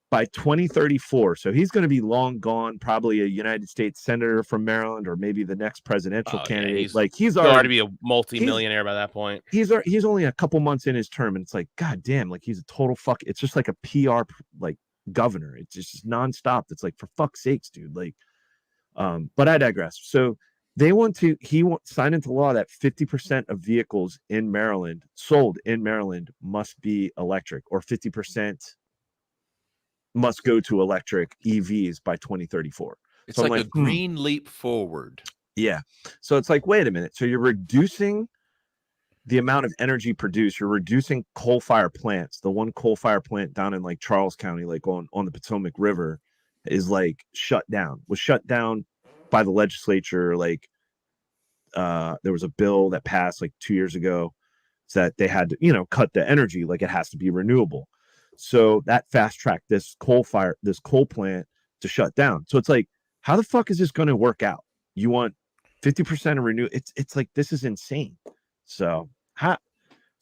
by 2034, so he's going to be long gone, probably a United States senator from Maryland, or maybe the next presidential candidate. He's already be a multi-millionaire by that point. He's only a couple months in his term, and it's like, god damn, like he's a total fuck. It's just like a PR like governor. It's just nonstop. It's like, for fuck's sakes, dude. Like, but I digress. So he signed into law that 50% of vehicles in Maryland sold in Maryland must be electric, or 50% must go to electric EVs by 2034. It's so like a green leap forward. Yeah. So it's like, wait a minute. So you're reducing the amount of energy produced. You're reducing coal-fired plants. The one coal-fired plant down in like Charles County, like on the Potomac River, is like was shut down by the legislature. Like there was a bill that passed like 2 years ago that they had to, cut the energy. Like, it has to be renewable. So that fast tracked this coal plant to shut down. So it's like, how the fuck is this going to work out? You want 50% of renew? It's like, this is insane. So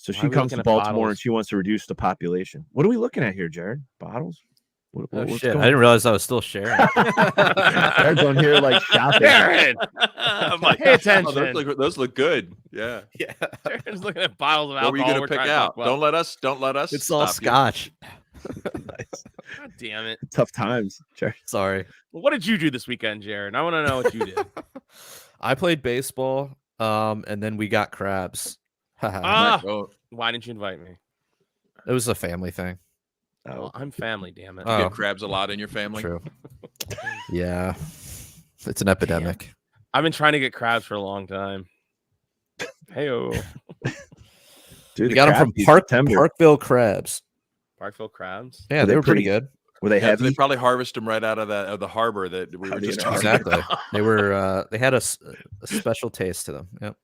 she comes to Baltimore and she wants to reduce the population. What are we looking at here, Jared? Bottles? What's shit! I didn't realize I was still sharing. Jared's on here like shopping. Jared, I'm like, pay attention. Oh, those look good. Yeah. Jared's looking at bottles of alcohol. What were you going to pick out? Don't let us. It's all scotch. Nice. God damn it! Tough times, Jared. Sorry. Well, what did you do this weekend, Jared? I want to know what you did. I played baseball, and then we got crabs. Why didn't you invite me? It was a family thing. Oh, well, I'm family, damn it. You get crabs a lot in your family? True. Yeah. It's an epidemic. Damn. I've been trying to get crabs for a long time. Hey-o. Dude, we got them from Parkville Crabs. Parkville Crabs? Yeah, they were pretty good. Were they heavy? They probably harvest them right out of the harbor that we were just talking exactly. about. They were they had a special taste to them. Yep.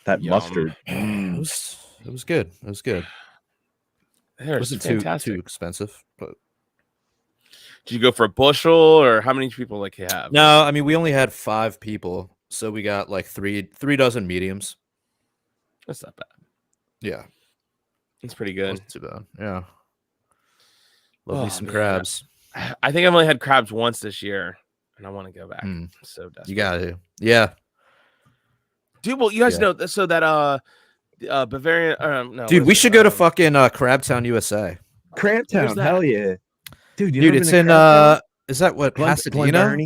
That Yum. mustard. It was good. It was good. It wasn't too expensive, but did you go for a bushel, or how many people like you have? No, I mean, we only had 5 people, so we got like three dozen mediums. That's not bad. Yeah, it's pretty good. Wasn't too bad. Yeah, love me some crabs. I think I've only had crabs once this year, and I want to go back. So desperate. You gotta, yeah, dude. Well, you guys know so that Bavarian. No, dude, we should go to fucking Crabtown, USA. Crabtown, hell yeah, dude. Dude, it's in is that what Pasadena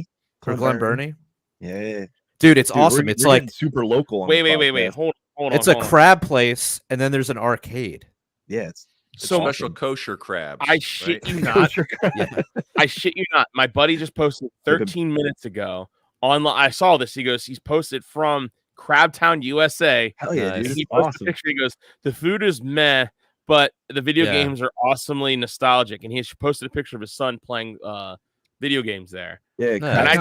or Glen Burnie? Yeah, dude, it's awesome. It's like super local. Wait. Hold on. It's a crab place, and then there's an arcade. Yeah, it's so special kosher crabs. I shit you not. I shit you not. My buddy just posted 13 minutes ago online. I saw this. He's posted from Crabtown, USA. Hell yeah, dude. He posted a picture. He goes, the food is meh, but the video games are awesomely nostalgic. And he posted a picture of his son playing video games there. Yeah, and I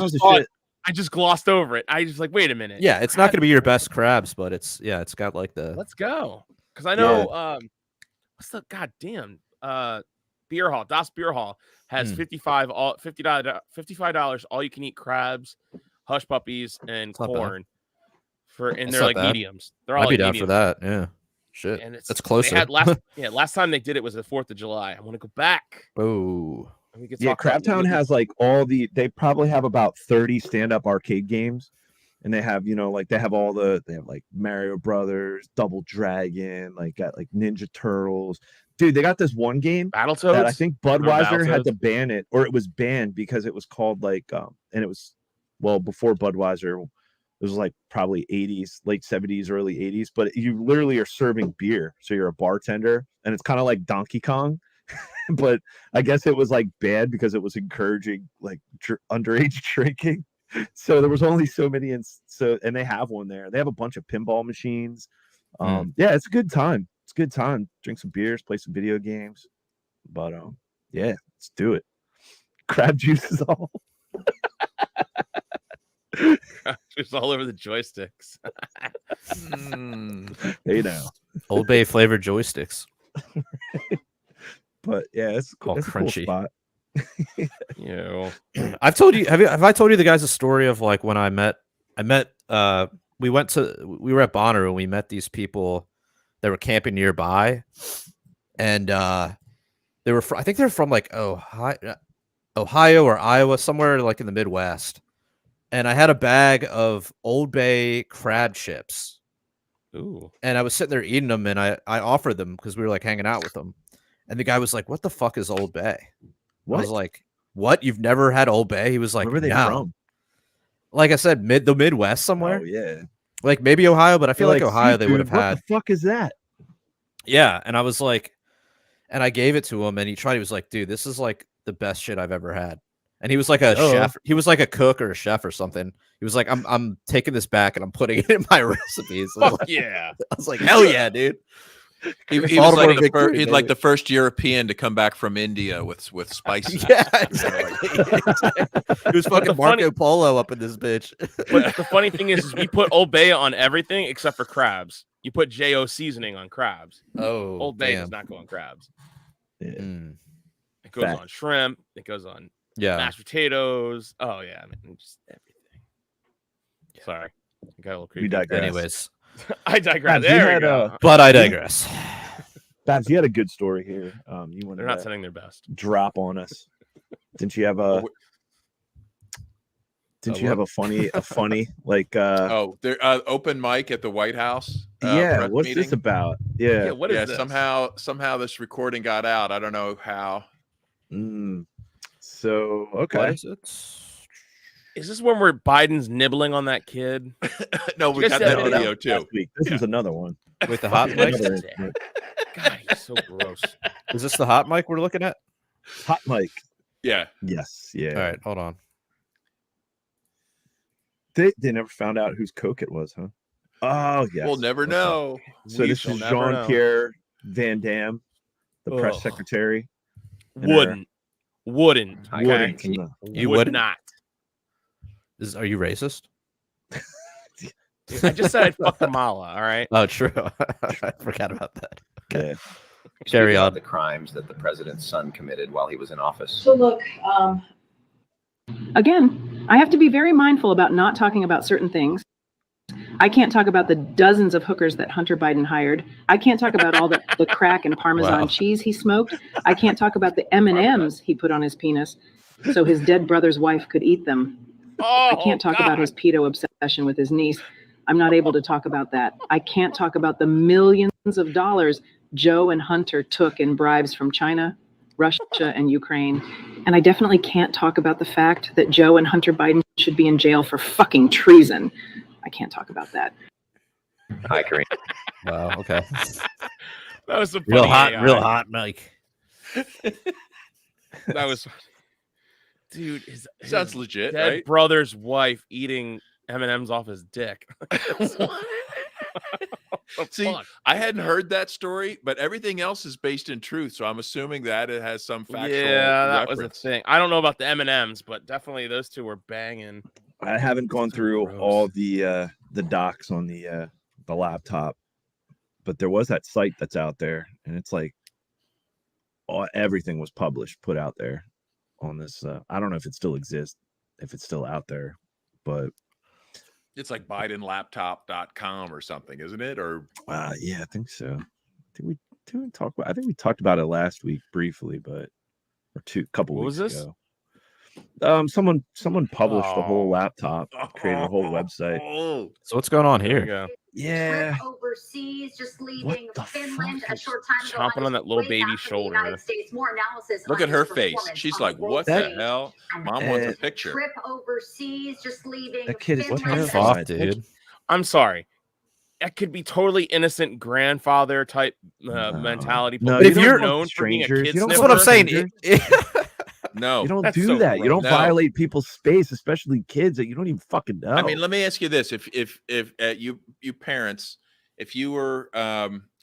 just glossed over it. I just like, wait a minute. Yeah, it's not going to be your best crabs, but it's got like the. Let's go, because I know what's the goddamn beer hall. Das Beer Hall has $55 all you can eat crabs, hush puppies, and corn. And they're like mediums. They're all I'd be like down mediums. for that. Yeah, shit. And that's closer. Last time they did it was the 4th of July. I want to go back. Oh. Yeah, Crabtown has like they probably have about 30 stand-up arcade games, and they have they have like Mario Brothers, Double Dragon, like got like Ninja Turtles. Dude, they got this one game Battletoads that I think Budweiser had to ban it, or it was banned because it was called like and it was before Budweiser. It was like probably 80s, late 70s, early 80s, but you literally are serving beer, so you're a bartender, and it's kind of like Donkey Kong. But I guess it was like bad because it was encouraging like underage drinking. So there was only so many, and they have one there. They have a bunch of pinball machines. Yeah, it's a good time. It's a good time. Drink some beers, play some video games. But yeah, let's do it. Crab juice is all. Just all over the joysticks. Hey now, Old Bay flavored joysticks. But yeah, it's called crunchy. Crunchy. A cool spot. I've told you. Have I told you the guys a story of like when I met? We were at Bonner and we met these people that were camping nearby, and they were. I think they're from like Ohio or Iowa, somewhere like in the Midwest. And I had a bag of Old Bay crab chips. Ooh. And I was sitting there eating them, and I offered them because we were like hanging out with them. And the guy was like, "What the fuck is Old Bay?" What? I was like, "What? You've never had Old Bay?" He was like, Where were they "No." from? Like I said, the Midwest somewhere. Oh yeah. Like maybe Ohio, but I feel You're like Ohio they would have "Seafood, had. What the fuck is that? Yeah, and I was like, and I gave it to him, and he tried. He was like, "Dude, this is like the best shit I've ever had." And he was like a chef. He was like a cook or a chef or something. He was like, I'm taking this back and I'm putting it in my recipes. Fuck yeah. I was like, hell yeah, dude. He was like he's like the first European to come back from India with spices. Yeah, exactly. He was fucking Marco Polo up in this bitch. But the funny thing is we put Old Bay on everything except for crabs. You put J.O. seasoning on crabs. Oh, Old Bay does not go on crabs. Yeah. It goes on shrimp. It goes on mashed potatoes. Oh yeah, man, just everything. Sorry, I got a little creepy. We digress. Anyways, I digress. Babs, There we go. but I digress. Babs, you had a good story here. You want They're not sending their best. Drop on us? Didn't you have a? Didn't you have a funny like? Open mic at the White House. Yeah, what's meeting? this about? Yeah, what is this? Somehow this recording got out. I don't know how. So okay. What is it? Is this when we're Biden's nibbling on that kid? No, we got that video too. This is another one with the hot mic. God, he's so gross. Is this the hot mic we're looking at? Hot mic. Yeah. Yes. Yeah. All right, hold on. They never found out whose Coke it was, huh? Oh yeah. We'll never know. So this is Jean-Pierre Van Damme, the press secretary. Wouldn't. Okay. You would not. Are you racist? I just said I'd fuck Kamala. All right. Oh, true. I forgot about that. Okay. Yeah. Carry on. The crimes that the president's son committed while he was in office. So look, again, I have to be very mindful about not talking about certain things. I can't talk about the dozens of hookers that Hunter Biden hired. I can't talk about all the crack and Parmesan cheese he smoked. I can't talk about the M&Ms he put on his penis so his dead brother's wife could eat them. I can't talk about his pedo obsession with his niece. I'm not able to talk about that. I can't talk about the millions of dollars Joe and Hunter took in bribes from China, Russia, and Ukraine. And I definitely can't talk about the fact that Joe and Hunter Biden should be in jail for fucking treason. I can't talk about that. Hi, Kareem. Wow. Okay. That was some real hot, Mike. That was, dude. His Sounds legit, dead right? brother's wife eating M&Ms off his dick. See, I hadn't heard that story, but everything else is based in truth, so I'm assuming that it has some factual. Yeah, that reference. was a thing. I don't know about the M&Ms, but definitely those two were banging. I haven't gone through all the docs on the laptop, but there was that site that's out there, and it's like everything was put out there on this. I don't know if it still exists, if it's still out there, but It's like BidenLaptop.com or something, isn't it? Or yeah, I think so. Did we talk about? I think we talked about it last week briefly, but couple weeks ago. Someone published the whole laptop, created a whole website. So what's going on There you here? go. Yeah. Overseas, just leaving What the Finland fuck a is short time ago. chomping on that little Way baby back from the shoulder? United States. More analysis look on at her his face. performance She's on like, the world "What the stage. hell?" Mom wants a picture. Trip overseas, just leaving That kid is Finland. terrified. Fuck, dude. I'm sorry. That could be totally innocent grandfather type mentality. No, but you if don't you're fuck known for being a strangers. kid You don't That's sniffer, what I'm saying. No, You don't That's do so that. You don't gross. violate people's space, especially kids that you don't even fucking know. I mean, let me ask you this: if you parents, if you were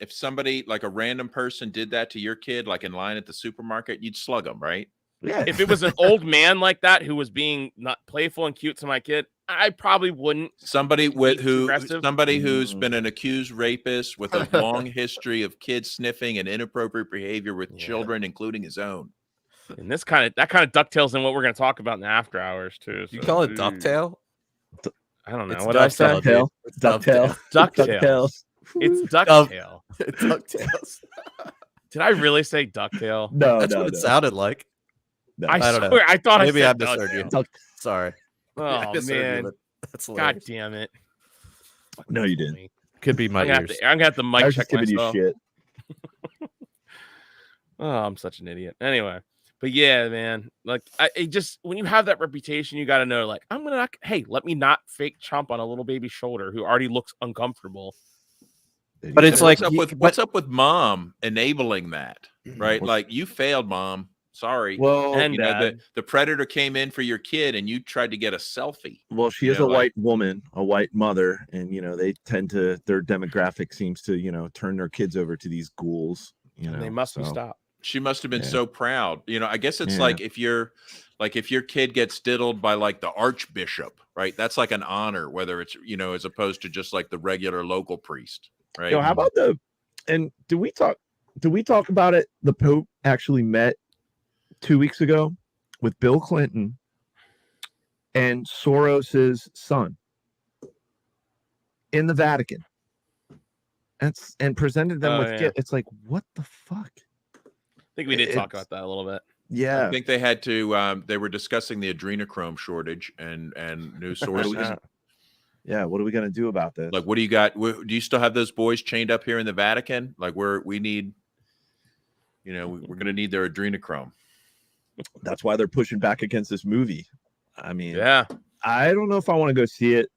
if somebody like a random person did that to your kid, like in line at the supermarket, you'd slug them, right? yeah. if it was an old man like that who was being not playful and cute to my kid, I probably wouldn't. Somebody aggressive? who's been an accused rapist with a long history of kids sniffing and inappropriate behavior with children, including his own. And that kind of ducktails in what we're going to talk about in the after hours too. You so, call it ducktail? I don't know. It's What did I say? ducktail. It's Ducktail. Ducktails. It's ducktail. It's ducktails. Did I really say ducktail? No, That's what it sounded like. No. I don't know. swear, I thought Maybe I I said misheard you. ducktail. Sorry. Oh I misheard you, man, but that's God hilarious. damn it! No, you didn't. Could be my I'm gonna ears. have to I mic was check just giving myself. you shit. Oh, I'm such an idiot. Anyway, but yeah, man, like it just when you have that reputation, you got to know, like, I'm gonna not. Hey, let me not fake chomp on a little baby's shoulder who already looks uncomfortable. But it's like, what's up with mom enabling that, right? Like, you failed, mom. Sorry. Well, And you know, Dad. the predator came in for your kid, and you tried to get a selfie. Well, she You is know, a like- white woman, a white mother, and they tend to, their demographic seems to turn their kids over to these ghouls. And they must be so. stopped. She must have been Yeah. so proud. I guess it's Yeah. like if your kid gets diddled by like the archbishop, right? That's like an honor, whether it's as opposed to just like the regular local priest, right? How about and do we talk about it? The Pope actually met 2 weeks ago with Bill Clinton and Soros's son in the Vatican. And presented them with gifts. It's like, what the fuck? I think we did talk about that a little bit. Yeah, I think they had to. They were discussing the adrenochrome shortage and news sources. Yeah, what are we gonna do about this? Like, what do you got? Do you still have those boys chained up here in the Vatican? Like, we need, we're gonna need their adrenochrome. That's why they're pushing back against this movie. I mean, Yeah, I don't know if I want to go see it.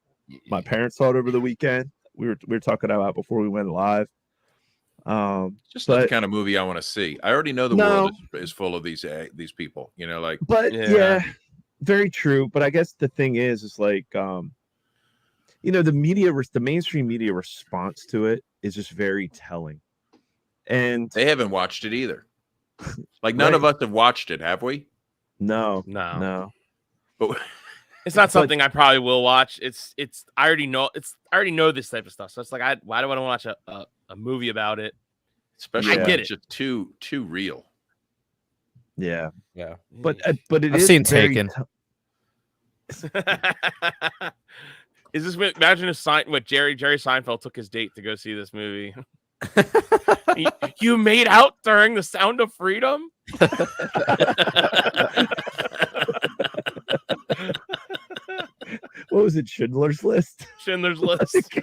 My parents saw it over the weekend. We were talking about before we went live. Just not the kind of movie I want to see. I already know the world is full of these people. Like. But yeah, very true. But I guess the thing is like, the mainstream media response to it is just very telling. And they haven't watched it either. Like, none of us have watched it, have we? No. But it's not something I probably will watch. I already know this type of stuff. So it's like, why do I want to watch a movie about it? Especially I get it's it. just too real. Yeah. But I've seen Taken. Is this imagine if Jerry Seinfeld took his date to go see this movie? You made out during the Sound of Freedom? What was it? Schindler's List? Schindler's List.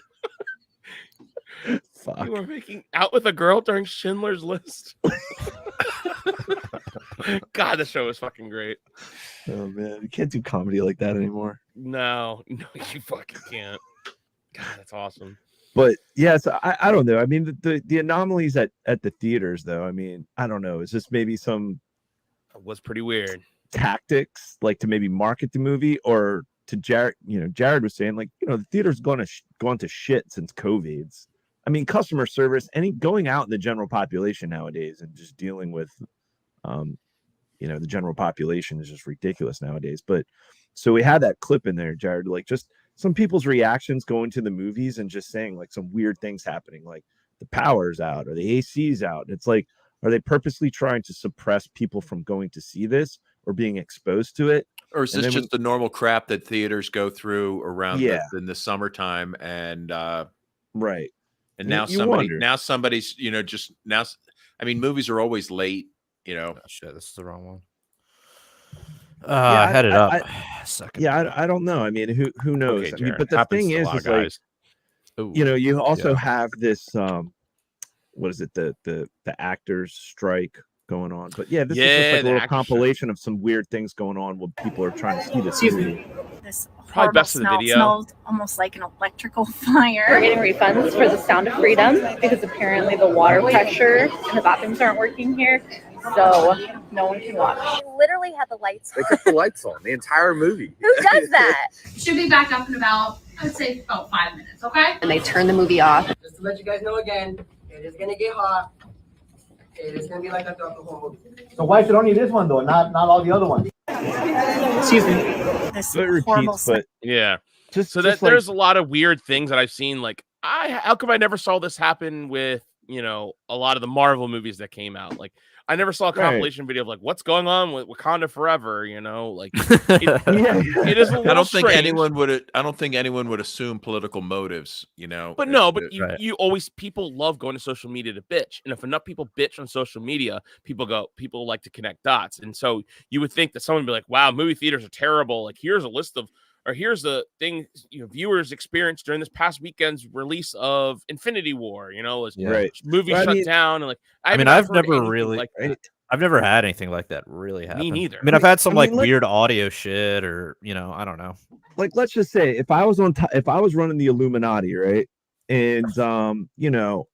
Fuck. You were making out with a girl during Schindler's List. God, the show is fucking great. Oh man, you can't do comedy like that anymore. No, you fucking can't. God, that's awesome. But yeah, so I don't know. I mean, the anomalies at the theaters, though. I mean, I don't know. Is this maybe some It was pretty weird. tactics, like to maybe market the movie, or to Jared? Jared was saying, like, the theater's gone to shit since COVID's. I mean, customer service, going out in the general population nowadays and just dealing with, the general population is just ridiculous nowadays. But so we had that clip in there, Jared, like just some people's reactions going to the movies and just saying like some weird things happening, like the power's out or the AC's out. It's like, are they purposely trying to suppress people from going to see this or being exposed to it? Or is this just the normal crap that theaters go through around in the summertime? And right. And now somebody's, just now. I mean, movies are always late, Oh, shit, this is the wrong one. I had it up. I don't know. I mean, who knows? Okay, I mean, but the thing is like, you also have this, what is it? The actors strike going on. But yeah, this is just like a little compilation of some weird things going on when people are trying to see this movie. This probably best of the video. Smells almost like an electrical fire. We're getting refunds for the Sound of Freedom because apparently the water pressure in the bathrooms aren't working here, so no one can watch. They literally had the lights They kept the lights on the entire movie. Who does that? Should be back up in about, I would say, about 5 minutes, okay? And they turn the movie off. Just to let you guys know again, it is gonna get hot. It is gonna be like a alcohol. So why should only this one though, not all the other ones? Excuse me. This It repeats, but yeah. Just So just there's a lot of weird things that I've seen. Like, how come I never saw this happen with you know, a lot of the Marvel movies that came out. Like, I never saw a compilation video of like what's going on with Wakanda Forever. You know, like it is a little I don't think strange. I don't think anyone would assume political motives. You know, But no, but you always, people love going to social media to bitch. And if enough people bitch on social media, people like to connect dots. And so you would think that someone would be like, wow, movie theaters are terrible. Like, here's a list of, or here's the thing, you know, viewers experienced during this past weekend's release of Infinity War, you know, as movie shut down. And like, I've never really, like that. I've never had anything like that really happen. Me neither. I mean, I've had some weird audio shit, or you know, I don't know. Like, let's just say if I was if I was running the Illuminati, right, and you know,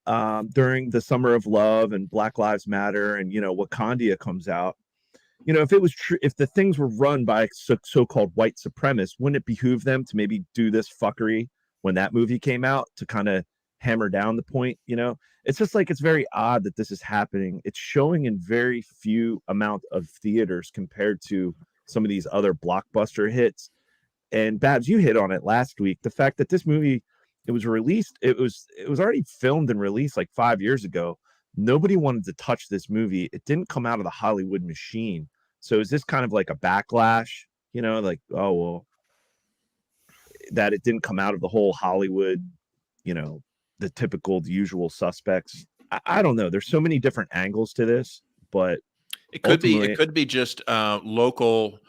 during the Summer of Love and Black Lives Matter, and you know, Wakandia comes out, you know, if it was true, if the things were run by so-called white supremacists, wouldn't it behoove them to maybe do this fuckery when that movie came out to kind of hammer down the point? You know, it's just like, it's very odd that this is happening. It's showing in very few amount of theaters compared to some of these other blockbuster hits. And Babs, you hit on it last week, the fact that this movie, it was released, it was already filmed and released like 5 years ago. Nobody wanted to touch this movie. It didn't come out of the Hollywood machine. So is this kind of like a backlash, you know, like, oh, well, that it didn't come out of the whole Hollywood, you know, the usual suspects? I don't know. There's so many different angles to this, but it could be just local,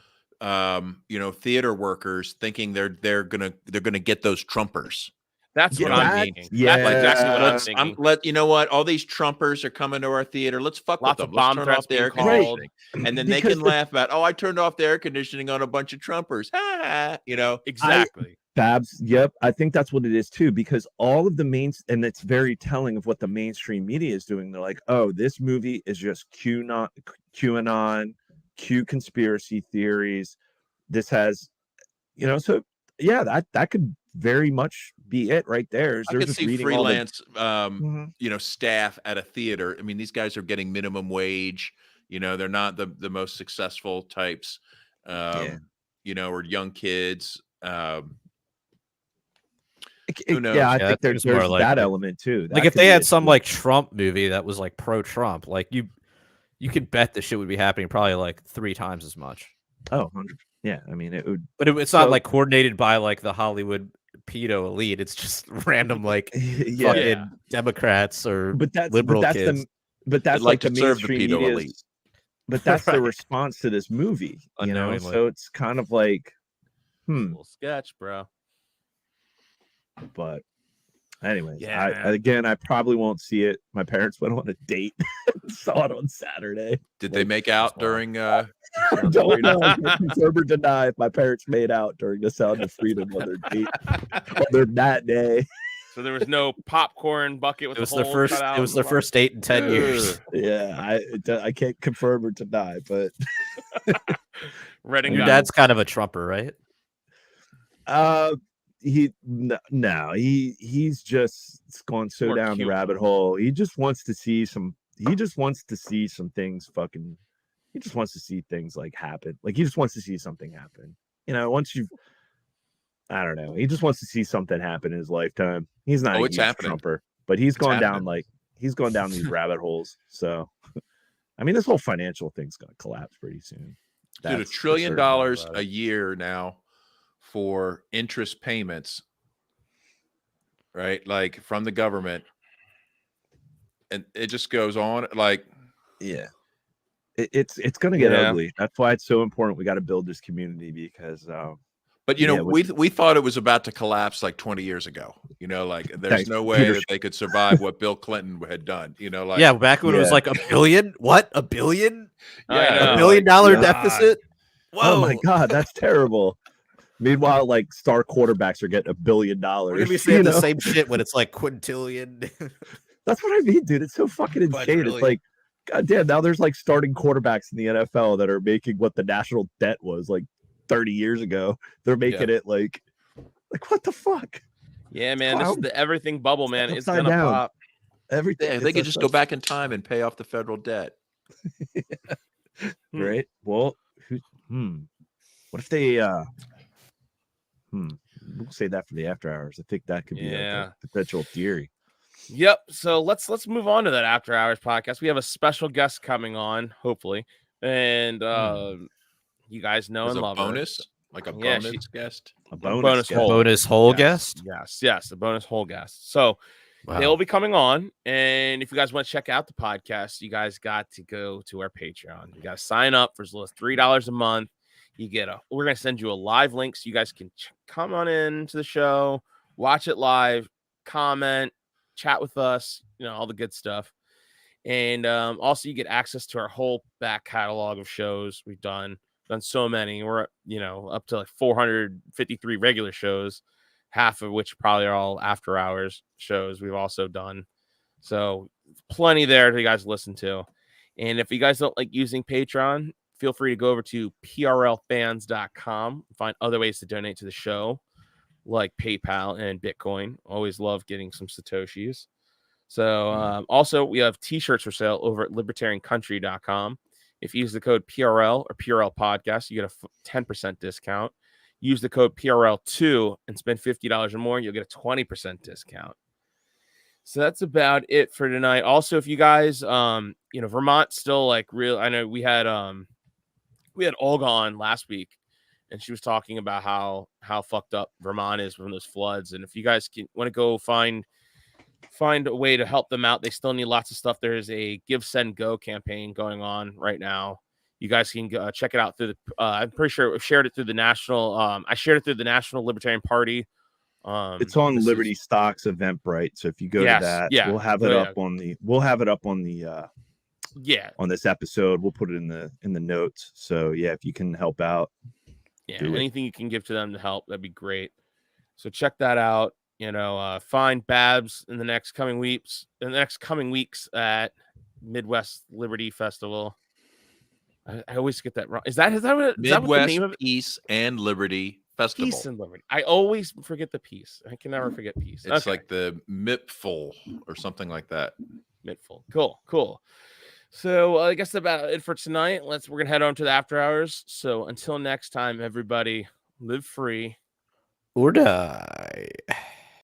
you know, theater workers thinking they're gonna get those Trumpers. That's what I'm thinking. That's exactly what I'm thinking. You know what? All these Trumpers are coming to our theater. Let's fuck with them. Let's turn off the air conditioning. And then they can laugh about, oh, I turned off the air conditioning on a bunch of Trumpers. You know? Exactly. Babs, yep. I think that's what it is too, because all of the and it's very telling of what the mainstream media is doing. They're like, oh, this movie is just QAnon, Q conspiracy theories. This has, you know, so yeah, that could very much be it right there. I could see freelance, you know, staff at a theater. I mean, these guys are getting minimum wage. You know, they're not the most successful types, you know, or young kids. Who knows? Yeah, I think there's that element too. Like if they had some like Trump movie that was like pro-Trump, like you could bet the shit would be happening probably like 3 times as much. Oh, 100%. Yeah, I mean, it would. But it's not like coordinated by like the Hollywood pedo elite. It's just random like fucking Democrats or liberal kids. But that's like the mainstream media elite. But that's the response to this movie, you know. So it's kind of like, little sketch, bro. But anyway, I probably won't see it. My parents went on a date, saw it on Saturday. Did they make out during? Don't know. Confirm or deny if my parents made out during the Sound of Freedom on their date, on that day. So there was no popcorn bucket with it was their first. It was their first date in 10 years. Yeah, I can't confirm or deny, but your dad's kind of a Trumper, right? He's just gone so down the rabbit hole. He just wants to see some. He just wants to see some things fucking. He just wants to see things like happen. Like he just wants to see something happen. You know, I don't know. He just wants to see something happen in his lifetime. He's not a huge Trumper, but he's gone down these rabbit holes. So, I mean, this whole financial thing's gonna collapse pretty soon. Dude, $1 trillion a year now for interest payments, right? Like from the government, and it just goes on. Like, yeah. It's going to get ugly. That's why it's so important. We got to build this community because, but you know, we thought it was about to collapse like 20 years ago. You know, like there's no way that they could survive what Bill Clinton had done. You know, like back when it was like $1 billion. What, $1 billion? Yeah, $1 billion deficit. Whoa. Oh my God, that's terrible. Meanwhile, like star quarterbacks are getting $1 billion. We're gonna be saying the same shit when it's like quintillion. That's what I mean, dude. It's so fucking insane. It's like, God damn, now there's like starting quarterbacks in the NFL that are making what the national debt was like 30 years ago. They're making it like what the fuck? Yeah, man. This is the everything bubble, man. It's gonna pop. Everything. Yeah, they could just go back in time and pay off the federal debt. Right. Well, what if they we'll say that for the after hours. I think that could be a potential theory. Yep. So let's move on to that After Hours podcast. We have a special guest coming on, hopefully, and you guys know As and a love bonus, her. like a Yeah, bonus guest, A bonus guest. hole. Bonus hole Yes, guest. yes, a bonus hole guest. So Wow. they'll be coming on, and if you guys want to check out the podcast, you guys got to go to our Patreon. You got to sign up for as little as $3 a month. You get we're gonna send you a live link so you guys can come on in to the show, watch it live, comment, chat with us, all the good stuff. And also you get access to our whole back catalog of shows we've done so many. We're up to like 453 regular shows, half of which probably are all After Hours shows we've also done. So plenty there for you guys to listen to. And if you guys don't like using Patreon, feel free to go over to prlfans.com, find other ways to donate to the show, like PayPal and Bitcoin. Always love getting some Satoshis. So also we have t-shirts for sale over at libertariancountry.com. If you use the code PRL or PRL podcast, you get a 10% discount. Use the code PRL2 and spend $50 or more, you'll get a 20% discount. So that's about it for tonight. Also, if you guys, Vermont's still like real. I know we had Olga on last week, and she was talking about how fucked up Vermont is from those floods. And if you guys want to go find a way to help them out, they still need lots of stuff. There's a Give, Send, Go campaign going on right now. You guys can check it out through the. I'm pretty sure I shared it through the National. I shared it through the National Libertarian Party. It's on Liberty Stocks Eventbrite. So if you go to that, we'll have it up on the. We'll have it up on the. On this episode, we'll put it in the notes. So yeah, if you can help out, anything you can give to them to help, that'd be great. So check that out. Find Babs in the next coming weeks. At Midwest Liberty Festival. I always get that wrong. Is that what the name of it? Peace and Liberty Festival? Peace and Liberty. I always forget the peace. I can never forget peace. It's like the MIPFul or something like that. MIPFul. Cool. So I guess that's about it for tonight. We're gonna head on to the After Hours. So until next time, everybody, live free or die.